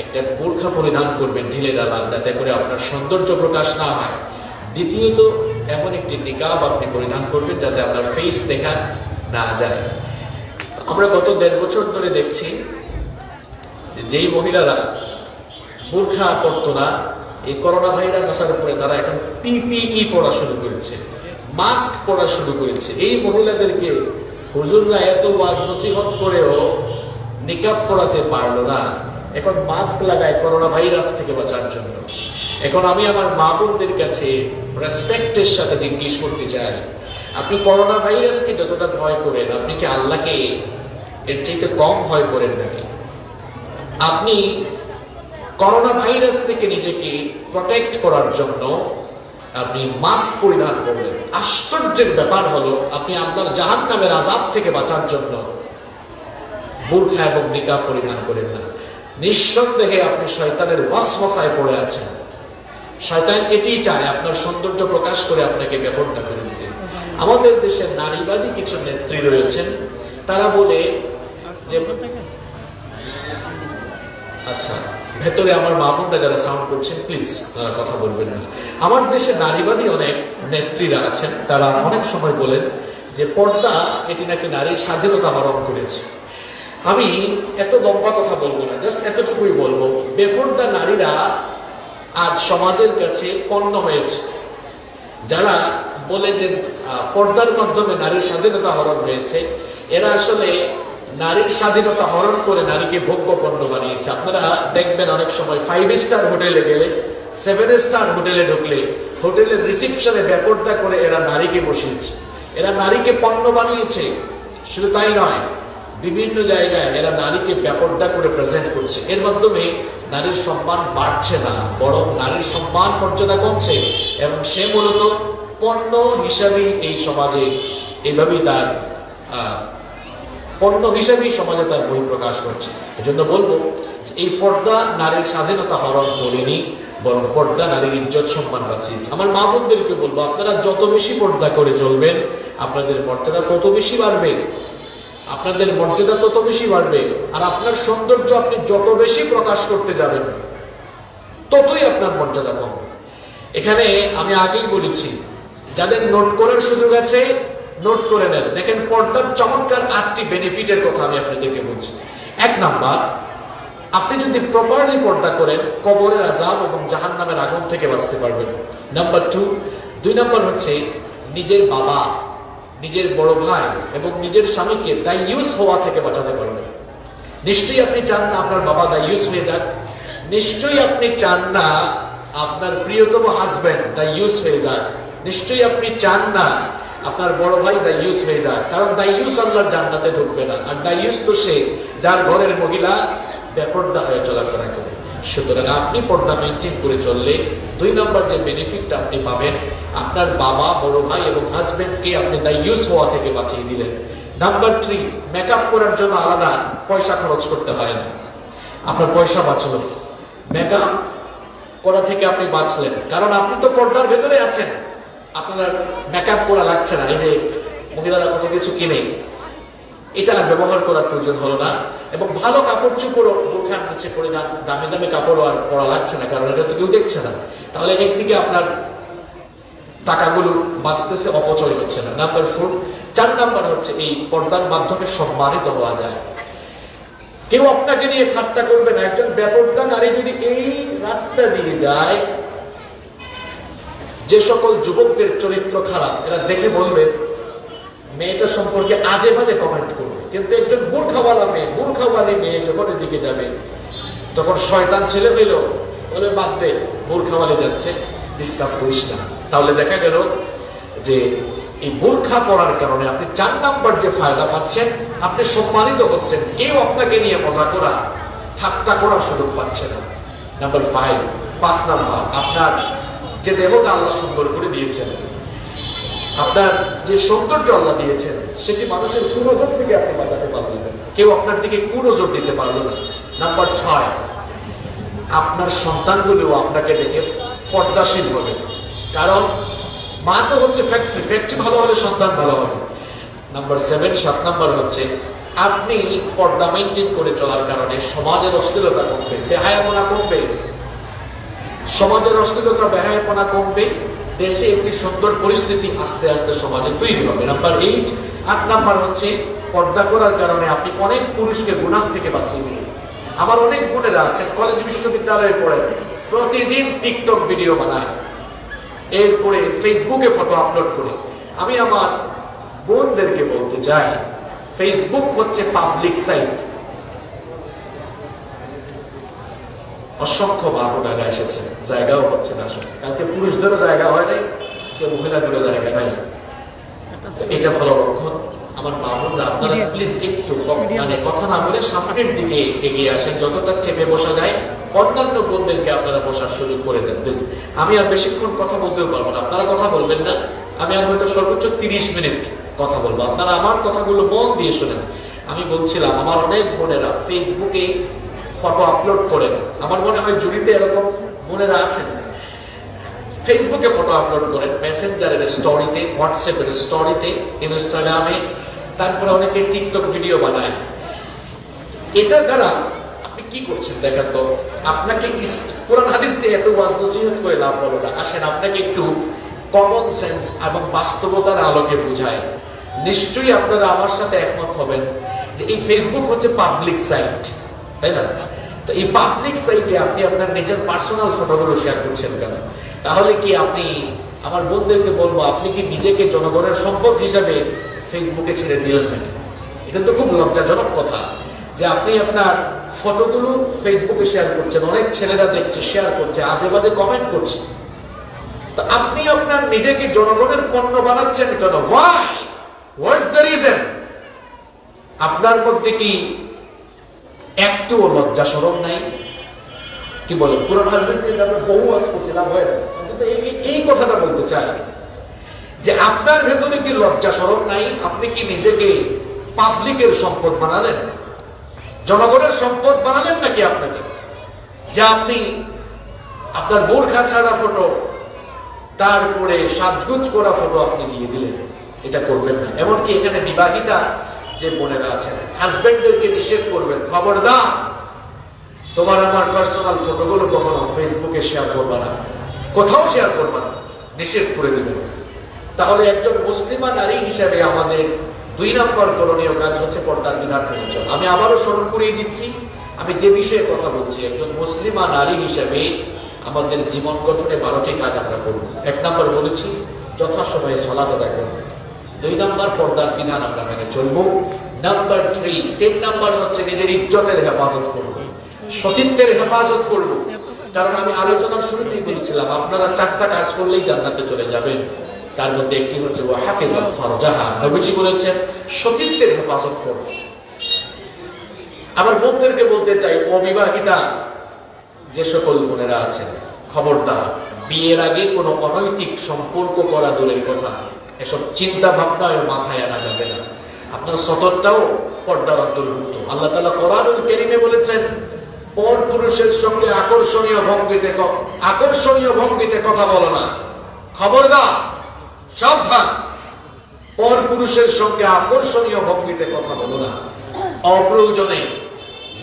একটা বোরখা পরিধান করবেন ঢিলে ঢালা, যাতে করে আপনার সৌন্দর্য প্রকাশ না হয়। দ্বিতীয়ত, এমন একটি নিকাব আপনি পরিধান করবেন যাতে আপনার ফেস দেখা না যায়। আমরা গত 1.5 বছর ধরে দেখছি যেই মহিলারা বোরখা পরতো না, এই করোনা ভাইরাস আসার পরে তারা এখন পিপিই পড়া শুরু করেছে, মাস্ক পরা শুরু করেছে। এই মহিলাদেরকে হুজুররা এত ওয়াজ নসিহত করেও নিকাব পরাতে পারলো না, এখন মাস্ক লাগায় করোনা ভাইরাস থেকে বাঁচার জন্য। এখন আমি আমার মা বোনদের কাছে রেসপেক্টের সাথে জিজ্ঞেস করতে চাই, আপনি করোনা ভাইরাসকে যতটা ভয় করেন, আপনি কি আল্লাহকে এর চাইতে কম ভয় করেন নাকি? আপনি করোনা ভাইরাস থেকে নিজেকে প্রটেক্ট করার জন্য আপনি মাস্ক পরিধান করলেন। আশ্চর্যের ব্যাপার হলো, আপনি আল্লাহর জাহান্নামের আযাব থেকে বাঁচার জন্য বোরখা এবং নিকাব পরিধান করেন না। নিঃসন্দেহে আপনি শয়তানের ওয়াসওয়াসায় পড়ে আছেন। শয়তান এটিই চায় আপনার সৌন্দর্য প্রকাশ করে আপনাকে বেপরদা করে দিতে। আমাদের দেশের নারীবাদী কিছু নেত্রী রয়েছেন, তারা বলে যে, আচ্ছা ভেতরে আমার মা বোনরা যারা সাউন্ড করছেন প্লিজ তারা কথা বলবেন না। আমার দেশে নারীবাদী অনেক নেত্রীরা আছেন, তারা অনেক সময় বলেন যে পর্দা এটি নাকি নারীর স্বাধীনতা হরণ করেছে। আমি এত লম্বা কথা বলবো না, জাস্ট এতটুকুই বলবো, বেপর্দা নারীরা আজ সমাজের কাছে পণ্য হয়েছে। যারা বলে যে পর্দার মাধ্যমে নারীর স্বাধীনতা হরণ হয়েছে, এরা আসলে নারীর স্বাধীনতা হরণ করে নারীকে ভোগ্য পণ্য বানিয়েছে। আপনারা দেখবেন অনেক সময় 5 স্টার হোটেলে গেলে, 7 স্টার হোটেলে ঢুকলে, হোটেলের রিসিপশনে বেপর্দা করে এরা নারীকে বসিয়েছে, এরা নারীকে পণ্য বানিয়েছে। শুধু তাই নয়, বিভিন্ন জায়গায় এরা নারীকে বেপর্দা করে প্রেজেন্ট করছে। এর মাধ্যমে নারীর সম্মান বাড়ছে না, বরং নারীর সম্মান মর্যাদা কমছে, এবং সে মূলত পণ্য হিসাবেই এই সমাজে এইভাবেই তার পণ্য হিসেবেই সমাজে তার বহিঃপ্রকাশ করছে। এজন্য বলবো, এই পর্দা নারীর স্বাধীনতা হরণ করেনি, বরং পর্দা নারীর ইজ্জত সম্মান বাঁচিয়েছে। আমার মা বোনদেরকে বলবো, আপনারা যত বেশি পর্দা করে চলবেন, আপনাদের মর্যাদা তত বেশি বাড়বে, আপনাদের মর্যাদা তত বেশি বাড়বে। আর আপনার সৌন্দর্য আপনি যত বেশি প্রকাশ করতে যাবেন, ততই আপনার মর্যাদা কমবে। এখানে আমি আগেই বলেছি, যাদের নোট করার সুযোগ আছে নোট করে নেন। দেখেন, পর্দার চমৎকার 8টি বেনিফিটের কথা আমি আপনাদেরকে বলছি। 1 নাম্বার, আপনি যদি প্রপারলি পর্দা করেন, কবরের আযাব এবং জাহান্নামের আগুন থেকে বাঁচতে পারবেন। নাম্বার 2 নাম্বার হচ্ছে নিজের বাবা, নিজের বড় ভাই এবং নিজের স্বামীকে দায়ুস হওয়া থেকে বাঁচাতে পারবেন। নিশ্চয়ই আপনি চান না আপনার বাবা দায়ুস হয়ে যাক, নিশ্চয়ই আপনি চান না আপনার প্রিয়তম হাজবেন্ড দায়ুস হয়ে যাক, নিশ্চয়ই আপনি চান না আপনার বড় ভাই দায়ুস হয়ে যাক, কারণ দায়ুস আল্লাহর জান্নাতে ঢুকবে না। আর দায়ুস তো সে যার ঘরের মহিলা বেপর্দা হয়ে চলাফেরা করে। সুতরাং আপনি পর্দা মেনটেন করে চললে 2 নম্বর যে বেনিফিটটা আপনি পাবেন, আপনার বাবা, বড় ভাই এবং হাজবেন্ডকে আপনি দায়ুস হওয়া থেকে বাঁচিয়ে দিলেন। নাম্বার 3, মেকআপ করার জন্য আলাদা পয়সা খরচ করতে হয় না, আপনার পয়সা বাঁচলো। মেকআপ করা থেকে আপনি বাঁচলেন, কারণ আপনি তো পর্দার ভেতরে আছেন, আপনার মেকআপ করা লাগছে না। এই যে মহিলারা কত কিছু কিনে, এটা ব্যবহার করার প্রয়োজন হলো না। এবং ভালো কাপড় চোপড় বোরখার নিচে পরে দামি দামি কাপড় আর পরা লাগছে না, কারণ এটা তো কেউ দেখছে না। তাহলে একদিকে আপনার টাকাগুলো বাঁচতেছে, অপচয় হচ্ছে না। নাম্বার 4 নাম্বার হচ্ছে এই পর্দার মাধ্যমে সম্মানিত হওয়া যায়। কেউ আপনাকে নিয়ে ঠাট্টা করবে না। একজন বেপর্দা নারী যদি এই রাস্তা দিয়ে যায়, যে সকল যুবকদের চরিত্র খারাপ, এরা দেখে বলবে মেয়েটা সম্পর্কে আজে বাজে কমেন্ট করবে। কিন্তু একজন বোরখাওয়ালা মেয়ে, বোরখাওয়ালি মেয়ে যখন এদিকে যাবে, তখন শয়তান ছেলে হইলো বলে বাদ দে, বোরখাওয়ালি যাচ্ছে, ডিস্টার্ব করিস না। তাহলে দেখা গেল যে এই বোরখা পরার কারণে আপনি 4 নাম্বার যে ফায়দা পাচ্ছেন, আপনি সম্মানিত হচ্ছেন, কেউ আপনাকে নিয়ে মজা করা, ঠাট্টা করার সুযোগ পাচ্ছে না। নাম্বার 5 নাম্বার, আপনার যে দেহটা আল্লাহ সুন্দর করে দিয়েছেন, আপনার যে সৌন্দর্য আল্লাহ দিয়েছেন, সেটি মানুষের কুনজর থেকে আপনি বাঁচাতে পারবেন, কেউ আপনার দিকে কুনজর দিতে পারবে না। নাম্বার 6, আপনার সন্তানগুলো আপনাকে দেখে পর্দাশীল হবে, কারণ মা তো হচ্ছে ফ্যাক্টরি ভালো হলে সন্তান ভালো হবে। নাম্বার 7, 7 নাম্বার হচ্ছে আপনি পর্দা মেনটেন করে চলার কারণে সমাজের অশ্লীলতা কমবে, বেহায়াপনা কমবে, সমাজের অশ্লীলতা বেহায়াপনা কমবে, দেশে একটি সুন্দর পরিস্থিতি আস্তে আস্তে সমাজে তৈরি হবে। নাম্বার 8, 8 নাম্বার হচ্ছে পর্দা করার কারণে আপনি অনেক পুরুষকে গুনাহ থেকে বাঁচিয়ে দিলেন। আমার অনেক বোনেরা আছেন কলেজ বিশ্ববিদ্যালয়ে পড়েন, প্রতিদিন টিকটক ভিডিও বানায়, এরপরে ফেসবুকে ফটো আপলোড করে। আমি আমার বোনদেরকে বলতে চাই, ফেসবুক হচ্ছে পাবলিক সাইট। অসংখ্য মা বোনেরা এসেছে, জায়গাও হচ্ছে না, কালকে পুরুষদেরও জায়গা হয় নাই, সে মহিলাদেরও জায়গা নাই। এটা ভালো লক্ষণ। আমার মা বোনরা আপনারা প্লিজ একটু মানে কথা না বলে সামনের দিকে এগিয়ে আসেন, যতটা চেপে বসা যায়। অন্যান্য বোনদেরকে আপনারা বসার সুযোগ করে দেন প্লিজ। আমি আর বেশিক্ষণ কথা বলতেও পারবো না, আপনারা কথা বলবেন না। আমি আর হয়তো সর্বোচ্চ 30 মিনিট কথা বলবো, আপনারা আমার কথাগুলো মন দিয়ে শোনেন। আমি বলছিলাম আমার অনেক বোনেরা ফেসবুকে ফটো আপলোড করেন, আমার মনে হয় জুড়িতে এরকম বোনেরা আছেন। ফেসবুকে ফটো আপলোড করেন, মেসেঞ্জারের স্টোরিতে, হোয়াটসঅ্যাপের স্টোরিতে, ইনস্টাগ্রামে, তারপরে অনেকে টিকটক ভিডিও বানায়। এটা দ্বারা আপনি কি করছেন দেখেন তো। আপনাকে কোরআন হাদিস দিয়ে এত ওয়াজ নসিহত করে লাভ হলো না। আসেন আপনাকে একটু কমন সেন্স এবং বাস্তবতার আলোকে বুঝায়। নিশ্চয়ই আপনারা আমার সাথে একমত হবেন যে এই ফেসবুক হচ্ছে পাবলিক সাইট, তাই না? তো এই পাবলিক সাইটে আপনি আপনার নিজের পার্সোনাল ফটোগুলো শেয়ার করছেন কেন? তাহলে কি আপনি, আমার বোনদেরকে বলবো, আপনি কি নিজেকে জনগণের সম্পদ হিসাবে ফেসবুকে ছেড়ে দিলেন নাকি? এটা তো খুব লজ্জাজনক কথা যে আপনি আপনার ফটোগুলো ফেসবুকে শেয়ার করছেন, অনেক ছেলেরা দেখছে, শেয়ার করছে, আজে বাজে কমেন্ট করছে। তো আপনি আপনার নিজেকে জনগণের পণ্য বানাচ্ছেন কেন? ওয়াই? What's the reason? আপনার মধ্যে কি একটুও লজ্জা শরম নাই? কি বলেন? কোরআন হাদিসে আমরা বহু ওয়াজ করছিলাম, হয় না? এই কথাটা বলতে চাই যে আপনার ভেতরে কি লজ্জা শরম নাই? আপনি কি নিজেকে পাবলিকের সম্পদ বানালেন, জনগণের সম্পদ বানালেন নাকি আপনাকে? যে আপনি আপনার বোরখা ছাড়া ফটো, তারপরে সাজগোজ করা ফটো আপনি দিয়ে দিলেন। এটা করবেন না। এমনকি এখানে বিবাহিতা যে বোনেরা আছেন, হাজবেন্ডদেরকে নিষেধ করবেন, খবরদার তোমার আমার পার্সোনাল ফটোগুলো কখনো ফেসবুকে শেয়ার করবা না, কোথাও শেয়ার করবা না, নিষেধ করে দিবেন। তাহলে একজন মুসলিমা নারী হিসেবে আমাদের 2 নম্বর করণীয় কাজ হচ্ছে পর্দার বিধান মেনে চলা। আমি আবারও স্মরণ করিয়ে দিচ্ছি, আমি যে বিষয়ে কথা বলছি, একজন মুসলিমা নারী হিসেবে আমাদের জীবন গঠনে 12টি কাজ আমরা করব। 1 নম্বর বলেছি যথাসময়ে সালাত আদায় করব। 2 নম্বর পর্দার বিধান আমরা মেনে চলবো। নাম্বার 3, 3 নম্বর হচ্ছে নিজের ইজ্জতের হেফাজত করব, সতীত্বের হেফাজত করব। কারণ আমি আলোচনার শুরুতেই বলেছিলাম আপনারা 4টা কাজ করলেই জান্নাতে চলে যাবেন। তার মধ্যে একটি হচ্ছে ওয়া হাফিজাত ফারজাহা, নবীজি বলেছেন সতীত্বের হেফাজত করব। আমার বোনদেরকে বলতে চাই, অবিবাহিতা যে সকল বোনেরা আছেন, খবরদার বিয়ের আগে কোনো অনৈতিক সম্পর্ক করা দূরের কথা, এসব চিন্তা ভাবনায় মাথায় আনা যাবে না। আপনার সতরটাও পর্দার অন্তর্ভুক্ত। আল্লাহ তাআলা কোরআনুল কারীমে বলেছেন, পর পুরুষের সঙ্গে আকর্ষণীয় ভঙ্গিতে কথা বলো না। খবরদার, সাবধান, পর পুরুষের সঙ্গে আকর্ষণীয় ভঙ্গিতে কথা বলো না। অপ্রয়োজনে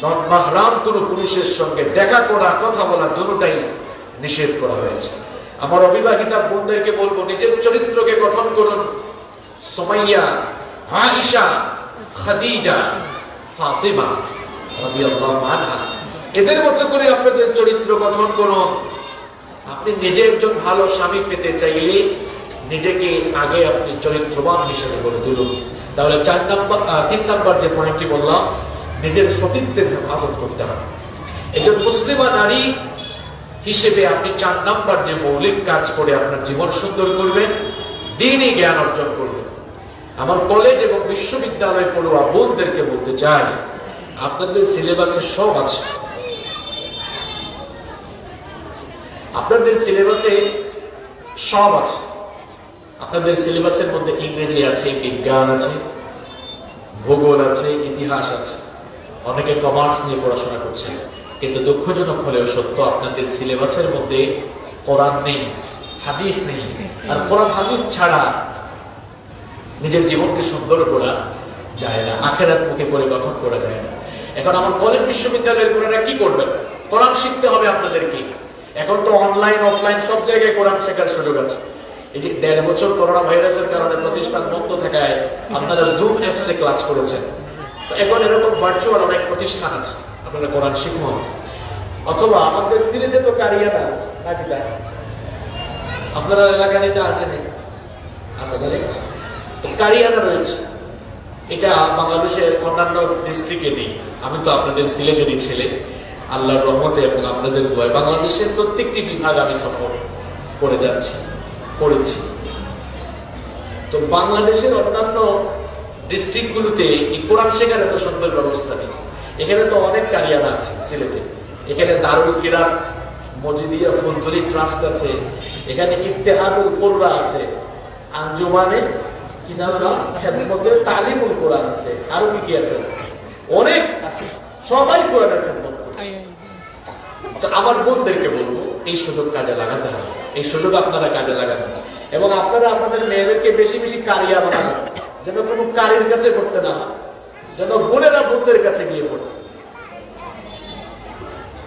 নন-মাহরাম কোন পুরুষের সঙ্গে দেখা করা, কথা বলা দুটোটাই নিষেধ করা হয়েছে। আমার অবিবাহিতা বোনদেরকে বলবো, নিজের চরিত্রকে গঠন করুন। সুমাইয়া, আয়েশা, খাদিজা, ফাতিমা রাদিয়াল্লাহু আনহা, এদের মতো করে আপনাদের চরিত্র গঠন করুন। আপনি নিজে একজন ভালো স্বামী পেতে চাইলে নিজেকে আগে আপনি চরিত্রবান হিসেবে গড়ে তুলুন। তাহলে 3 নম্বর যে পয়েন্টটি বললাম, নিজের সতীত্বের হেফাজত করতে হবে। একজন মুসলিমা নারী হিসেবে আপনি 4 নম্বর যে মৌলিক কাজ করে আপনার জীবন সুন্দর করবেন, দ্বীনি জ্ঞান অর্জন করবেন। আমার কলেজ এবং বিশ্ববিদ্যালয়ে পড়ুয়া বোনদেরকে বলতে চাই, আপনাদের সিলেবাসে সব আছে। আপনাদের সিলেবাসে সব আছে। আপনাদের সিলেবাসের মধ্যে ইংরেজি আছে, বিজ্ঞান আছে, ভূগোল আছে, ইতিহাস আছে। অনেকে কমার্স নিয়ে পড়াশোনা করছে, কিন্তু দুঃখজনক হলেও সত্য, আপনাদের সিলেবাসের মধ্যে কোরআন নেই, হাদিস নেই। আর কোরআন হাদিস ছাড়া নিজের জীবনকে সুন্দর করা যায় না, আখেরাত মুখে করে গঠন করা যায় না। এখন আমার কলেজ বিশ্ববিদ্যালয়ের কোরআনরা কি করবেন? কোরআন শিখতে হবে আপনাদেরকে। এখন তো অনলাইন অফলাইন সব জায়গায় কোরআন শেখার সুযোগ আছে। এই যে 1.5 বছর করোনা ভাইরাসের কারণে প্রতিষ্ঠান বন্ধ থাকায় আপনারা জুম অ্যাপসে ক্লাস করেছেন, তো এখন এরকম ভার্চুয়াল অনেক প্রতিষ্ঠান আছে, আপনারা কোরআন শিখুন। অথবা আমাদের সিলেটে তো কারিয়ানা আছে নাকি? তাই আপনারা এলাকায় এটা আছে নাকি? আচ্ছা, কারিয়ানা রয়েছে, এটা বাংলাদেশের অন্যান্য ডিস্ট্রিক্টে নেই। আমি তো আপনাদের সিলেটেরই ছেলে, আল্লাহর রহমতে এবং আপনাদের দোয়ায় বাংলাদেশের প্রত্যেকটি বিভাগ আমি সফর করে যাচ্ছি, করেছি। তো বাংলাদেশের অন্যান্য ডিস্ট্রিক্টগুলোতে এই কোরআন শেখার এত সুন্দর ব্যবস্থা নেই। এখানে তো অনেক কারিয়ানা আছে সিলেটে, এখানে দারুল কিরাত মজিদিয়া ফুলতলি ট্রাস্ট আছে, এখানে ইত্তেহাদুল কুররা আছে, আঞ্জুমানে কি জানো না খেদমতে তালিমুল কোরআন আছে, আরো কি আছে, অনেক আছে, সবাই কোরআনের খেদমত করছে। তো আমার বোনদেরকে বলবো এই সুযোগ কাজে লাগাতে হবে, এই সুযোগ আপনারা কাজে লাগাবেন এবং আপনারা আপনাদের মেয়েদেরকে বেশি বেশি কারিয়া বানাবেন, যেন কোনো কারির কাছে পড়তে না হয়, যেন বোনেরা বোনদের কাছে গিয়ে পড়ে।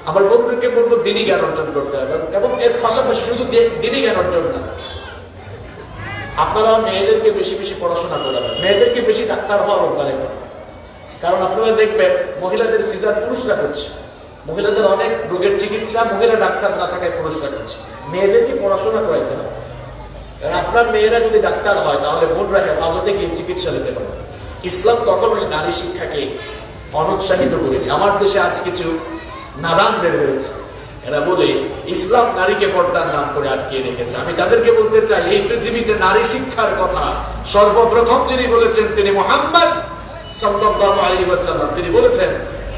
আমার বন্ধুকে বলবো দিনই জ্ঞান অর্জন করতে হবে এবং এর পাশাপাশি শুধু দিনই জ্ঞান অর্জন না, আপনারা মেয়েদেরকে বেশি বেশি পড়াশোনা করাবেন, মেয়েদেরকে বেশি ডাক্তার হওয়ার অভ্যাস করেন। কারণ আপনারা দেখবেন মহিলাদের সিজার পুরুষরা করছে, মহিলাদের অনেক রোগের চিকিৎসা মহিলা ডাক্তার না থাকায় পুরুষরা করছে। মেয়েদেরকে পড়াশোনা করাইতে হবে, কারণ আপনার মেয়েরা যদি ডাক্তার হয় তাহলে বোনরা হেফাজতে গিয়ে চিকিৎসা নিতে পারে। ইসলাম কখনোই নারী শিক্ষাকে অনুৎসাহিত করেনি। আমার দেশে আজ কিছু নাদান বের হয়েছে, এরা বলে ইসলাম নারীকে পর্দার নাম করে আটকে রেখেছে। আমি তাদেরকে বলতে চাই, এই পৃথিবীতে নারী শিক্ষার কথা সর্বপ্রথম যিনি বলেছেন তিনি মুহাম্মদ সাল্লাল্লাহু আলাইহি ওয়াসাল্লাম। তিনি বলেছেন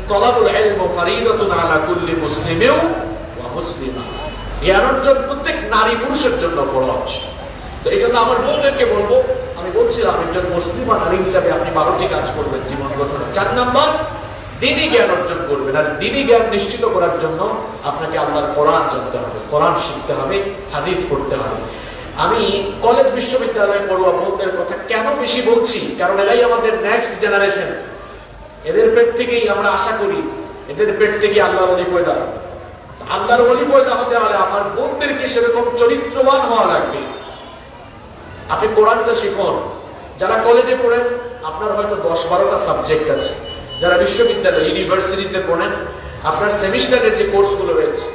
তলাবুল ইলম ফারিদাতুন আলা কুল্লি মুসলিমিন ওয়া মুসলিমা, জ্ঞান অর্জন প্রত্যেক নারী পুরুষের জন্য ফরজ। তো এই জন্য আমার বোনদেরকে বলবো, আমি বলছিলাম একজন মুসলিমা নারী হিসাবে আপনি 12টি কাজ করবেন জীবন গঠনে। 4 নাম্বার, দিনই জ্ঞান অর্জন করবেন। আর দিনই জ্ঞান নিশ্চিত করার জন্য আপনাকে আল্লাহর কোরআন জানতে হবে, কোরআন শিখতে হবে, হাদিস পড়তে হবে। আমি কলেজ বিশ্ববিদ্যালয়ে পড়ুয়া বোনদের কথা কেন বেশি বলছি, কারণ এরাই আমাদের নেক্সট জেনারেশন। এদের পেট থেকেই আমরা আশা করি, এদের পেট থেকে আল্লাহর ওলি পয়দা। আল্লাহর ওলি পয়দা হতে হলে আমার বোনদেরকে সেরকম চরিত্রবান হওয়া লাগবে। আপনি কোরআনটা শিখুন। যারা কলেজে পড়েন আপনার হয়তো 10-12টা সাবজেক্ট আছে, যারা বিশ্ববিদ্যালয় ইউনিভার্সিটিতে পড়েন আপনার সেমিস্টারের যে কোর্সগুলো রয়েছে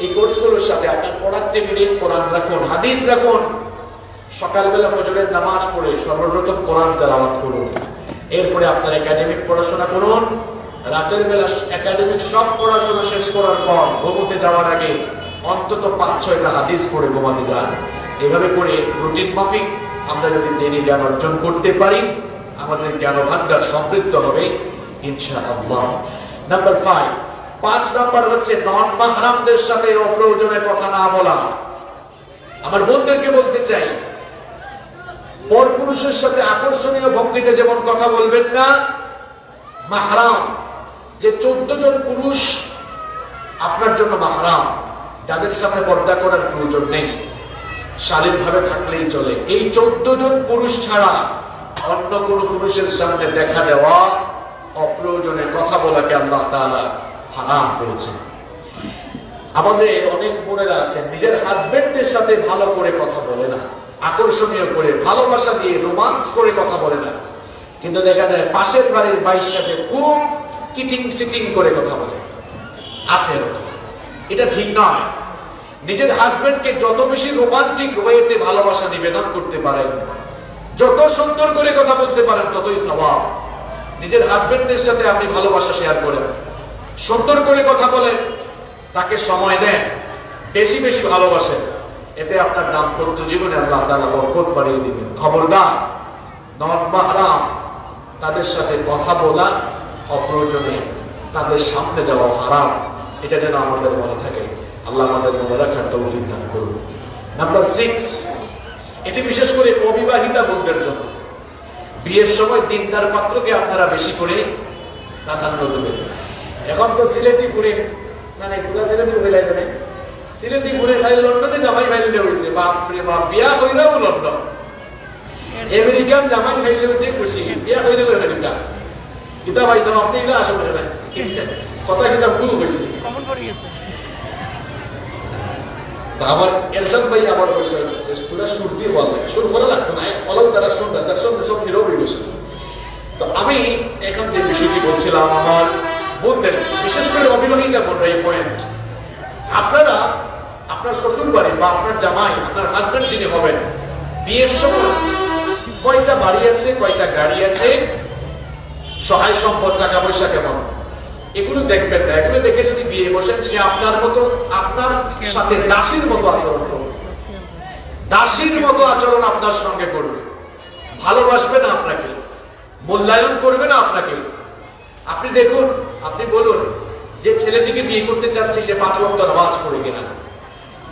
এই কোর্সগুলোর সাথে আপনার পড়ার টেবিলে কোরআন রাখুন, হাদিস রাখুন। সকালবেলা ফজরের নামাজ পড়ে সর্বপ্রথম কোরআন তেলাওয়াত করুন, এরপরে আপনার একাডেমিক পড়াশোনা করুন। রাতের বেলা একাডেমিক সব পড়াশোনা শেষ করার পর ঘুমোতে যাওয়ার আগে অন্তত 5-6টা হাদিস পড়ে ঘুমাতে যান। এভাবে করে রুটিন মাফিক আমরা যদি দিনই জ্ঞান অর্জন করতে পারি আমাদের জ্ঞান ভান্ডার সমৃদ্ধ হবে ইনশাআল্লাহ। নাম্বার 5 নাম্বার হচ্ছে নন মাহরামদের সাথে অপ্রয়োজনে কথা না বলা। আমার বোনদেরকে বলতে চাই, পরপুরুষের সাথে আকর্ষণীয় ভঙ্গিতে যেমন কথা বলবেন না, মাহরাম যে 14 জন পুরুষ আপনার জন্য মাহরাম, যাদের সামনে পর্দা করার প্রয়োজন নেই, শালীনভাবে থাকলেই চলে। এই 14 জন পুরুষ ছাড়া অন্য কোন পুরুষের সামনে দেখা দেওয়া, অপ্রয়োজনে কথা বলাকে আল্লাহ তাআলা হারাম করেছেন। আমাদের অনেক বোনেরা আছেন নিজের হাজবেন্ডের সাথে ভালো করে কথা বলে না, আকর্ষণীয় করে ভালোবাসা দিয়ে রোমান্স করে কথা বলে না, কিন্তু দেখা যায় পাশের বাড়ির ভাইয়ের সাথে খুব কিটিং সিটিং করে কথা বলে। আছে এটা ঠিক নয়। নিজের হাজবেন্ডকে যত বেশি রোমান্টিক ওয়েতে ভালোবাসা নিবেদন করতে পারেন, যত সুন্দর করে কথা বলতে পারেন ততই সওয়াব। নিজের হাজবেন্ডের সাথে আপনি ভালোবাসা শেয়ার করেন, সুন্দর করে কথা বলেন, তাকে সময় দেন, বেশি বেশি ভালোবাসেন, এতে আপনার দাম্পত্য জীবনে আল্লাহ তাআলা বরকত বাড়িয়ে দিবেন। খবরদার, নন মাহরাম তাদের সাথে কথা বলা, অপ্রয়োজনে তাদের সামনে যাওয়া হারাম। এটা যেন আমাদের মনে থাকে। আল্লাহ আমাদের মনে রাখার তৌফিক দান করুন। নাম্বার 6, এটি বিশেষ করে অবিবাহিতা বোনদের জন্য। বিয়ের সময় দিনদার পাত্রকে আপনারা বেশি করে প্রাধান্য দেবেন। এখন তো সিলেটি ফুরে মানে পুরা সিলেটি বেলায় দেবে, সিলেটি ফুরে খালি লন্ডনে জামাই ভাইলে হয়েছে, বাপ রে বাপ, বিয়া হইলেও লন্ডন। আমেরিকান জামাই খাইলেও যে খুশি বিয়া হইলেও আমেরিকা কিতাব আইসাম আপনি না আসলে কথা কিতাব ভুল হয়েছে কমন পড়ে গেছে। তা আমার এরশাদ ভাই আমার বলছে তোরা সুর দিয়ে বলবে সুর করা লাগতো না বলেও তারা শুনবে তার সঙ্গে সব নীরব হয়ে গেছে। তো আমি এখন যে বিষয়টি বলছিলাম আমার বোনদের বিশেষ করে অবিবাহিতা বোনরা এই পয়েন্ট আপনারা আপনার শ্বশুর বাড়ি বা আপনার জামাই আপনার হাজবেন্ড যিনি হবেন বিয়ের সময় কয়টা বাড়ি আছে কয়টা গাড়ি আছে সহায় সম্পদ টাকা পয়সা কেমন এগুলো দেখবেন না। এগুলো দেখে যদি বিয়ে বসেন সে আপনার মতো আপনার সাথে দাসীর মতো আচরণ করবে, দাসীর মতো আচরণ আপনার সঙ্গে করবে, ভালোবাসবে না আপনাকে, মূল্যায়ন করবে না আপনাকে। আপনি দেখুন আপনি বলুন যে ছেলেটিকে বিয়ে করতে চাচ্ছে সে 5 ওয়াক্ত নামাজ পড়ে কিনা,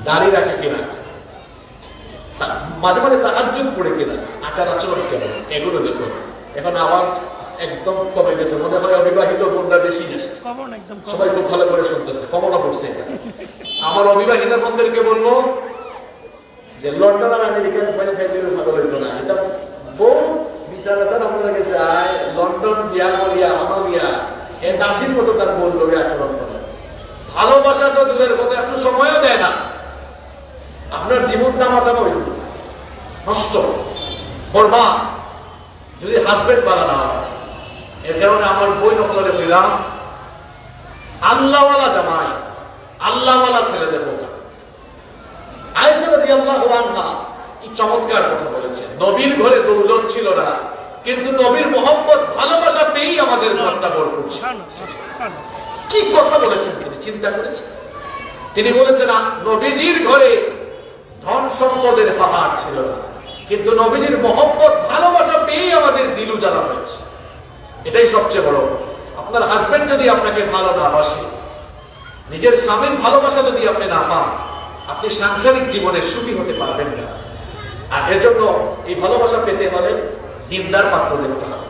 দাঁড়িয়ে রাখে কিনা, মাঝে মাঝে তাহাজ্জুদ পড়ে কিনা, আচার আচরণ কেমন এগুলো দেখুন। এখন আওয়াজ একদম কমে গেছে, মনে হয় অবিবাহিত বোনরা বেশি এসছে, সবাই খুব ভালো করে শুনতেছে, কমনা পড়ছে এটা। আমার অবিবাহিত বোনদেরকে বলবো যে লন্ডন আর আমেরিকান ফাইল ফাইলের ভালো হইতো না, এটা বহু বিচার আচার আপনারা গেছে লন্ডন বিয়া করিয়া আমার বিয়া এ দাসীর মতো তার বোন লোকে আচরণ করে, ভালোবাসা তো দূরের কথা একটু সময়ও দেয় না। আপনার জীবনটা মাতানো হইল নষ্ট বরবাদ যদি হাজবেন্ড বালা না হয়। এর কারণে আমার বই নকলে বললাম আল্লাহওয়ালা জামাই আল্লাহওয়ালা ছেলে দেখো। আয়েশা রাদিয়াল্লাহু আনহা কি চমৎকার কথা বলেছে, নবীর ঘরে দৌলত ছিল না কিন্তু নবীর মোহাম্মদ ভালোবাসা পেয়েই আমাদের ঘরটা বড় করছে। কি কথা বলেছেন তিনি, চিন্তা করেছেন? তিনি বলেছেন নবীজির ঘরে ধন সম্পদের পাহাড় ছিল না কিন্তু নবীজির মোহাম্মদ ভালোবাসা পেয়েই আমাদের দিল জ্বালা হয়েছে। এটাই সবচেয়ে বড়। আপনার হাজবেন্ড যদি আপনাকে ভালো না বাসে, নিজের স্বামীর ভালোবাসা যদি আপনি না পান, আপনি সাংসারিক জীবনে সুখী হতে পারবেন না। আর এর জন্য এই ভালোবাসা পেতে হলে দিনদার পাত্র দেখতে হবে।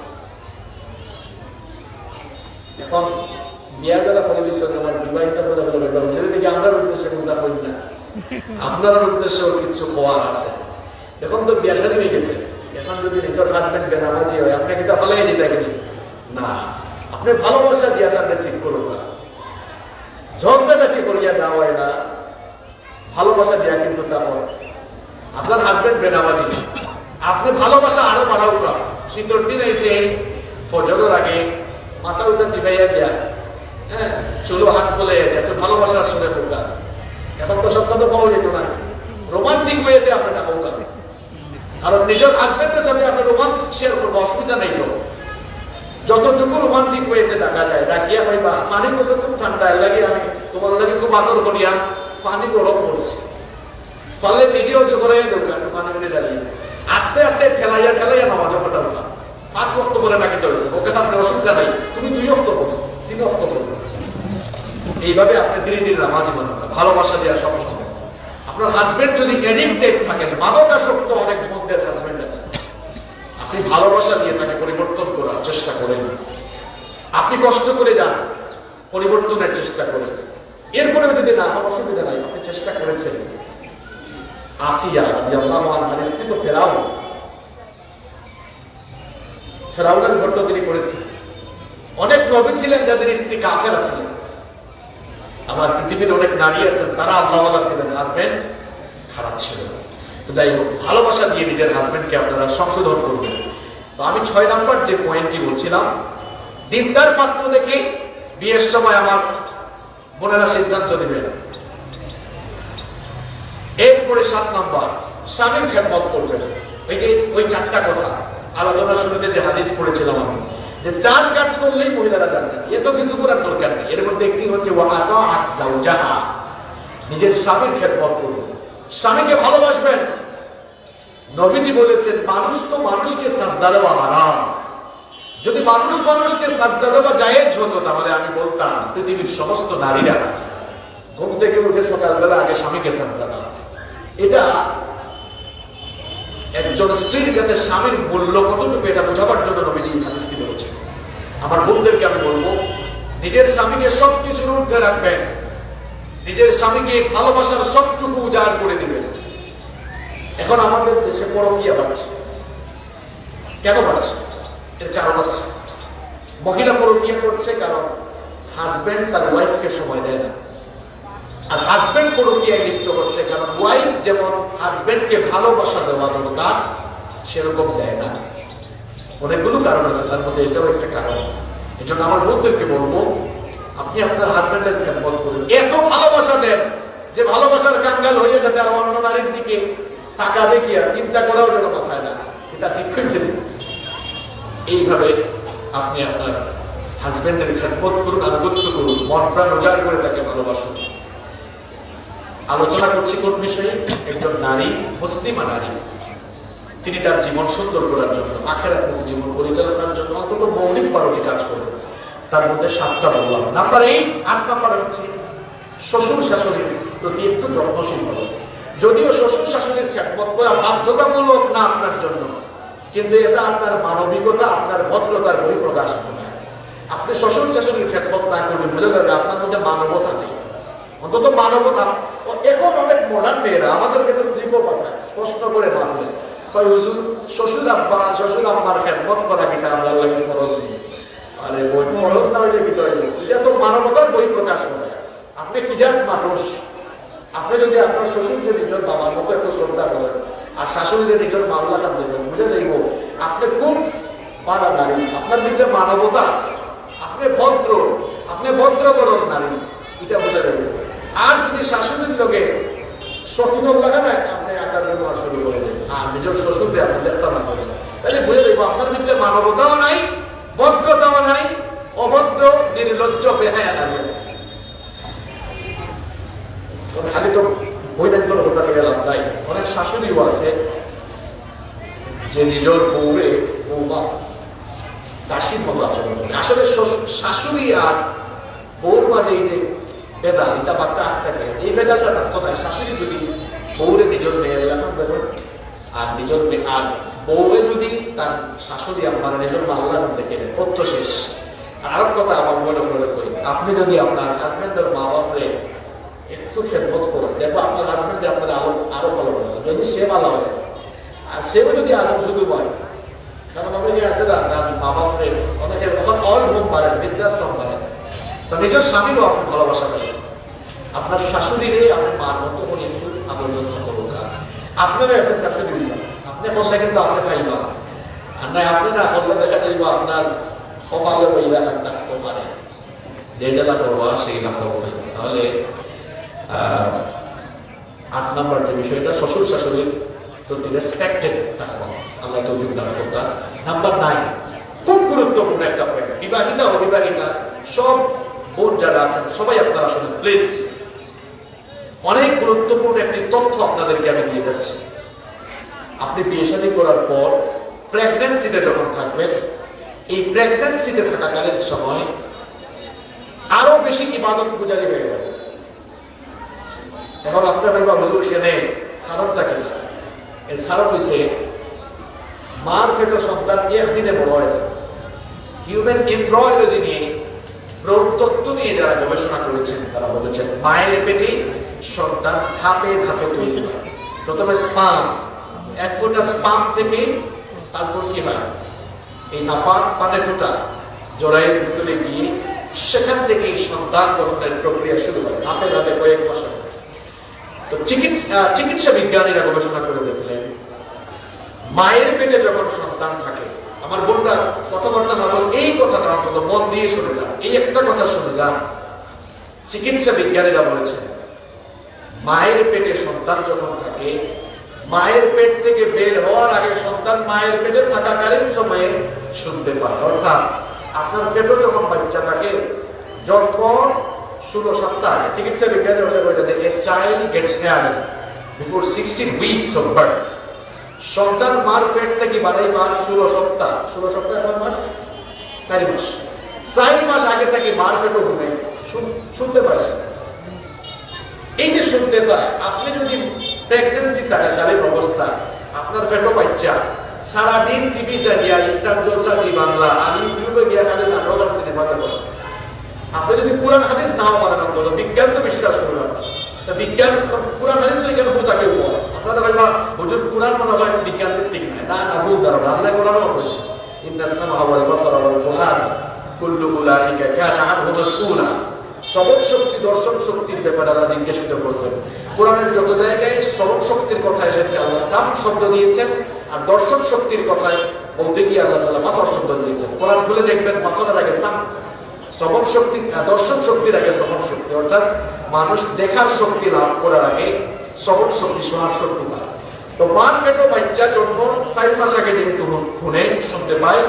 এখন বিয়া যারা পরিবেশন আমার বিবাহিতা বলে বলে দিকে আমরা উদ্দেশ্যে চিন্তা করি না, আপনার উদ্দেশ্যেও কিছু হওয়ার আছে। এখন তো বিয়া শাদী হয়ে গেছে, এখন যদি নিজের হাজবেন্ড বেনামাজি হয় আপনাকে তো ভালোই দিতে গেলি না, আপনি ভালোবাসা দিয়া তাকে ঠিক করুন না, ঝগড়াঝাটি করিয়া যাওয়া হয় না, ভালোবাসা দিয়া কিন্তু তারপর আপনার হাজবেন্ড বেনামাজি আপনি ভালোবাসা আরো বাড়াও না। শীতর দিন এসে ফজরের আগে মাথা উঠা টিপাইয়া দেয়া, হ্যাঁ চুলো হাত বলে এত ভালোবাসার শুনে পোকা। এখন তো সব কথা পাওয়া যেত না, রোমান্টিক ওয়েতে আপনারা পোকা, কারণ নিজের হাজবেন্ডের সাথে আপনি রোমান্স শেয়ার করবো, অসুবিধা নেই তো। যতটুকু রোমান্টিক ওয়েতে ডাকা যায় ডাকিয়া পাইবা, পানি কত খুব ঠান্ডা লাগে, আমি তোমার লাগে খুব আদর করিয়া পানি গরম করছি, ফলে নিজেও তো করে দোকান পানি করে জ্বালিয়ে আস্তে আস্তে ঠেলাইয়া ঠেলাইয়া নামাজ ফোটা না 5 ওয়াক্ত করে ডাকিতে হয়েছে, ওকে আপনি অসুবিধা নাই, তুমি 2 ওয়াক্ত করো 3 ওয়াক্ত করো, এইভাবে আপনি ধীরে ধীরে নামাজি বানান। ভালোবাসা দেওয়া সবসময়। আপনার হাজবেন্ড যদি এডিক্টেড থাকেন, মাদকাসক্ত অনেক মধ্যের হাজবেন্ড আছে, আপনি ভালোবাসা দিয়ে তাকে পরিবর্তন করার চেষ্টা করেন, আপনি কষ্ট করে যান, পরিবর্তনের চেষ্টা করেন। এরপরেও যদি না আমার অসুবিধা নাই, আপনি চেষ্টা করেছেন। আসিয়া রাদিয়াল্লাহু আনহার স্ত্রী তো ফেরাউনের ঘর তো তিনি করেছেন। অনেক নবী ছিলেন যাদের স্ত্রী কাফেরা ছিলেন, আমার পৃথিবীর অনেক নারী আছেন তারা আল্লাহওয়ালা ছিলেন, হাজবেন্ড খারাপ ছিল। তো যাই হোক, ভালোবাসা দিয়ে নিজের হাজবেন্ডকে আপনারা সংশোধন করবেন। তো আমি 6 নাম্বার যে পয়েন্টটি বলছিলাম, দিনদার পাত্র দেখে বিয়ের সময় আমার বোনেরা সিদ্ধান্ত নেবেন। এরপরে 7 নাম্বার, স্বামীর খেদমত করবেন। এই যে ওই 4টা কথা আলোচনার শুরুতে যে হাদিস পড়েছিলাম আমি, যে 4 কাজ করলেই মহিলারা জান্নাত, এত কিছু করার দরকার নেই। এর মধ্যে একটি হচ্ছে ওয়াতাআত যাওজাহা, নিজের স্বামীর খেদমত করবেন, স্বামীকে ভালোবাসবেন। নবীজি বলেছেন মানুষ তো মানুষকে সাজদা দেওয়া হারাম। যদি মানুষ মানুষকে সাজদা দেওয়া জায়েজ হতো তাহলে আমি বলতাম পৃথিবীর সমস্ত নারীরা ঘুম থেকে উঠে সকালবেলা আগে স্বামীকে সাজদা দেওয়া। এটা একজন স্ত্রীর কাছে স্বামীর মূল্য কতটুকু এটা বোঝাবার জন্য নবীজি হাদিসটি বলেছেন। আমার বোনদেরকে আমি বলবো, নিজের স্বামীকে সবকিছুর ঊর্ধ্বে রাখবেন, নিজের স্বামীকে ভালোবাসার সবটুকু উজাড় করে দিবেন। এখন আমাদের দেশে পরকীয়া বাড়ছে, কেন বাড়ছে? এর কারণ আছে। মহিলা পরকীয়া করছে কারণ হাজবেন্ড তার ওয়াইফকে সময় দেয় না, আর হাজবেন্ড পরকীয়ায় লিপ্ত হচ্ছে কারণ ওয়াইফ যেমন হাজবেন্ডকে ভালোবাসা দেওয়া দরকার সেরকম দেয় না। অনেকগুলো কারণ আছে, তার মধ্যে এটাও একটা কারণ। এই জন্য আমার বন্ধুদেরকে বলবো, আপনি আপনার হাজবেন্ডের খেদমত করুন, এত ভালোবাসা দেন যে ভালোবাসার কাঙ্গাল হয়ে যাতে আর অন্য নারীর দিকে তাকাবে কি আর চিন্তা করাও যেন মাথায় না আসে। এটা ঠিক হয়েছে। এইভাবে আপনি আপনার হাজবেন্ডের খেদমত করুন, আনুগত্য করুন, মন প্রাণ উজাড় করে তাকে ভালোবাসুন। আলোচনা করছি কোন বিষয়ে? একজন নারী, মুসলিমা নারী, তিনি তার জীবন সুন্দর করার জন্য, আখিরাতমুখী জীবন পরিচালনার জন্য অন্তত মৌলিক 12টি কাজ করবেন। তার মধ্যে 7টা বললাম। নাম্বার 8 নাম্বার হচ্ছে শ্বশুর শাশুড়ির প্রতি একটু যত্নশীল হবে। যদিও শ্বশুর শাশুড়ির খেদমত করা বাধ্যতামূলক না আপনার জন্য, কিন্তু এটা আপনার মানবিকতা, আপনার ভদ্রতার বহিঃপ্রকাশ হবে। আপনি শ্বশুর শাশুড়ির খেদমত না করবেন, বুঝে যাবে আপনার মধ্যে মানবতা নেই। অন্তত মানবতা। এখন অনেক মডার্ন মেয়েরা আমাদের কাছে স্লিপও পাঠায়, প্রশ্ন করে মাফলে হুজুর শ্বশুর আব্বা শ্বশুর আম্মার খেদমত করা কিনা আমরা লাগে ফরজ নেই। আরে ওই ফরজ না হইলে কি তৈরি, এটা তো মানবতার বহিঃপ্রকাশ হবে। আপনি কি যান মানুষ, আপনি যদি আপনার শ্বশুরকে নিজের বাবার মতো একটু শ্রদ্ধা করেন আর শাশুড়িদের নিজের মামলা খান দেবেন, বুঝে যাইব আপনি খুব মানা নারী, আপনার দিকে মানবতা আছে, আপনি ভদ্র, আপনি ভদ্রবরণ নারী, এটা বোঝা যাবে। আর যদি শাশুড়ির লোকে সকিনব লাগে না, আপনি আচার ব্যবহার শুরু করে দেন আর নিজের শ্বশুরকে আপনি দেখতে না করেন, তাহলে বুঝে দেখবো আপনার দিকে মানবতাও নাই, ভদ্রতাও নাই, অভদ্র, নির্লজ্জ, বেহায়া নারী। খালি তো বৈদান্তর হতে গেলাম তাই। অনেক শাশুড়িও আছে যে নিজের বউরে বৌমা দাসীর মতো আচরণ করে। আসলে শাশুড়ি আর বউর মাঝে এই যে বেজাল, এটা বাক্যা আটটা গেছে, এই বেজালটা থাকতো না। শাশুড়ি যদি বউরে নিজের মেয়ের লেখন দেখেন আর নিজের আর বউয়ে যদি তার শাশুড়ি আপনার নিজের মাল্লা দেখে কত শেষ। আর কথা আমার মনে করে করি, আপনি যদি আপনার হাজবেন্ডের মা বাপরে একটু খেদমত করেন, দেখবো আপনার হাজবেন্ডে আপনার আরো ভালো হবে। যদি সে ভালো হয় আর সেও যদি আরো শুধু পায়, কারণ অনেকে আছে না তার মা বাপরে অনেকে এখন অল হোম পারেন, বৃদ্ধাশ্রম পারেন, তো নিজের স্বামীরও আপনি ভালোবাসা করেন। আপনার শাশুড়িরে আপনি মার মতো করে একটু আদর যত্ন করুন। আপনারও একটা শাশুড়ি দিলাম, আপনি করলে কিন্তু আপনি পাইবা, আর নয় আপনি না করলে দেখা যাইব আপনার সকালে বইলা থাকতে পারে, যে জেলা করবা সেই না ফল পাইবা। তাহলে 8 নম্বর যে বিষয়টা, শ্বশুর শাশুড়ির প্রতি রেসপেক্টেড থাকবা, আল্লাহ তৌফিক দান করতা। নাম্বার 9 খুব গুরুত্বপূর্ণ একটা পয়েন্ট, বিবাহিতা অবিবাহিতা সব বোন যারা আছেন সবাই আপনারা শুনুন প্লিজ। অনেক গুরুত্বপূর্ণ একটি তথ্য আপনাদেরকে আমি দিয়ে যাচ্ছি। আপনি বিয়ে শাদী করার পর প্রেগন্যান্সিতে যখন থাকবেন, এই প্রেগন্যান্সিতে থাকাকালীন সময় আরো বেশি ইবাদত পূজারি হয়ে যাবে। এখন আপনার ভাইবা হুজুর সেখানে কারণটা কি? এর কারণ হয়েছে মার পেটে সন্তান একদিনে বড় হয় না। হিউম্যান এমব্রয়লজি নিয়ে, ভ্রূণতত্ত্ব নিয়ে যারা গবেষণা করেছেন তারা বলেছেন মায়ের পেটে সন্তান ধাপে ধাপে তৈরি হয়। প্রথমে স্পাম, এক ফোঁটা স্পাম থেকে তারপর কি হয়, এই নাপাক পানে ফোঁটা জরায়ের ভিতরে গিয়ে সেখান থেকেই সন্তান গঠনের প্রক্রিয়া শুরু হয় ধাপে ধাপে কয়েক বছর। তো চিকিৎসা বিজ্ঞানীরা গবেষণা করে দেখলেন মায়ের পেটে যখন সন্তান থাকে, আমার বোনটা কথাবার্তা না বল, এই কথাটা অন্তত মন দিয়ে শুনে যান, এই একটা কথা শুনে যান। চিকিৎসা বিজ্ঞানীরা বলেছেন মায়ের পেটে সন্তান যখন থাকে, মায়ের পেট থেকে বের হওয়ার আগে সন্তান মায়ের পেটে থাকাকালীন সময়ে শুনতে পায়। অর্থাৎ আপনার পেটে যখন বাচ্চা থাকে, যখন 16 সপ্তাহ, চিকিৎসা বিজ্ঞানী হলে বলে যে a child gets born before 16 weeks of birth, সন্তান মার পেট থেকে বাড়াইবার 16 সপ্তাহ, 16 সপ্তাহ কয় মাস? 4 মাস। 4 মাস আগে থেকে মার পেটও ঘুমে শুনতে পারছে। এই যে শুনতে পায়, আপনি যদি প্রেগন্যান্সি থাকাকালীন অবস্থা আপনার পেটও বাচ্চা, সারাদিন টিভি চালিয়া ইসলাম জলসা জি বাংলা আর ইউটিউবে গিয়া খালি নাটক আর সিনেমাতে বলেন। আপনি যদি কোরআন হাদিস নাও পারেন, অন্তত বিজ্ঞান তো বিশ্বাস করবেন। বিজ্ঞান কোরআন হাদিস তো এখানে বোঝা কেউ আপনারা কইবা হুজুর কুরআন মনে হয় বিজ্ঞান ভিত্তিক না, না ভুল ধারণা। আল্লাহ কোরআনও বলেছে ইন্নাস সামআ ওয়াল বাসারা ওয়াল ফুআদ কুল্লু উলাইকা কানা আনহু মাসউলা। শ্রবণ শক্তি, দর্শন শক্তির ব্যাপারে আল্লাহ জিজ্ঞাসিত করবেন। কোরআনের যত জায়গায় শ্রবণ শক্তির কথা এসেছে আল্লাহ সাম শব্দ দিয়েছেন, আর দর্শন শক্তির কথায় বলতে গিয়ে আল্লাহ তাআলা বাসর শব্দ দিয়েছেন। কোরআন খুলে দেখবেন বাসরের আগে সাম, শ্রবণ শক্তি, দর্শন শক্তির আগে শ্রবণ শক্তি, অর্থাৎ মানুষ দেখার শক্তি লাভ করার আগে শ্রবণ শক্তি, শোনার শক্তি পায়। তো মার পেটো বাচ্চা জন্ম 4 মাস আগে যেহেতু শুনে শুনতে পায়,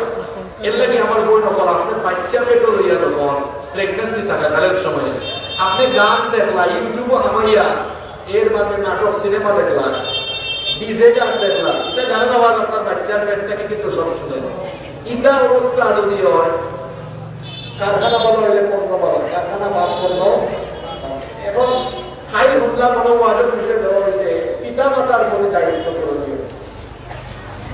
এর লাগে আমার বই নকল আপনার বাচ্চা পেটো লইয়া যখন প্রেগনেন্সি থাকাকালীন সময়ে আপনি গান দেখলা, ইউটিউব আমাইয়া, এর মাঝে নাটক সিনেমা দেখলা, ডিজে গান দেখলা, এটা গানের আওয়াজ আপনার বাচ্চার পেট থেকে কিন্তু সব শুনে। ইটা অবস্থা যদি হয়, কারখানা বলা হইলে 15 বলা, কারখানা বাদ 15। এবং হাই হুল্লা মনে ওয়াজের বিষয় দেওয়া হয়েছে পিতা মাতার মধ্যে দায়িত্ব করে দিয়ে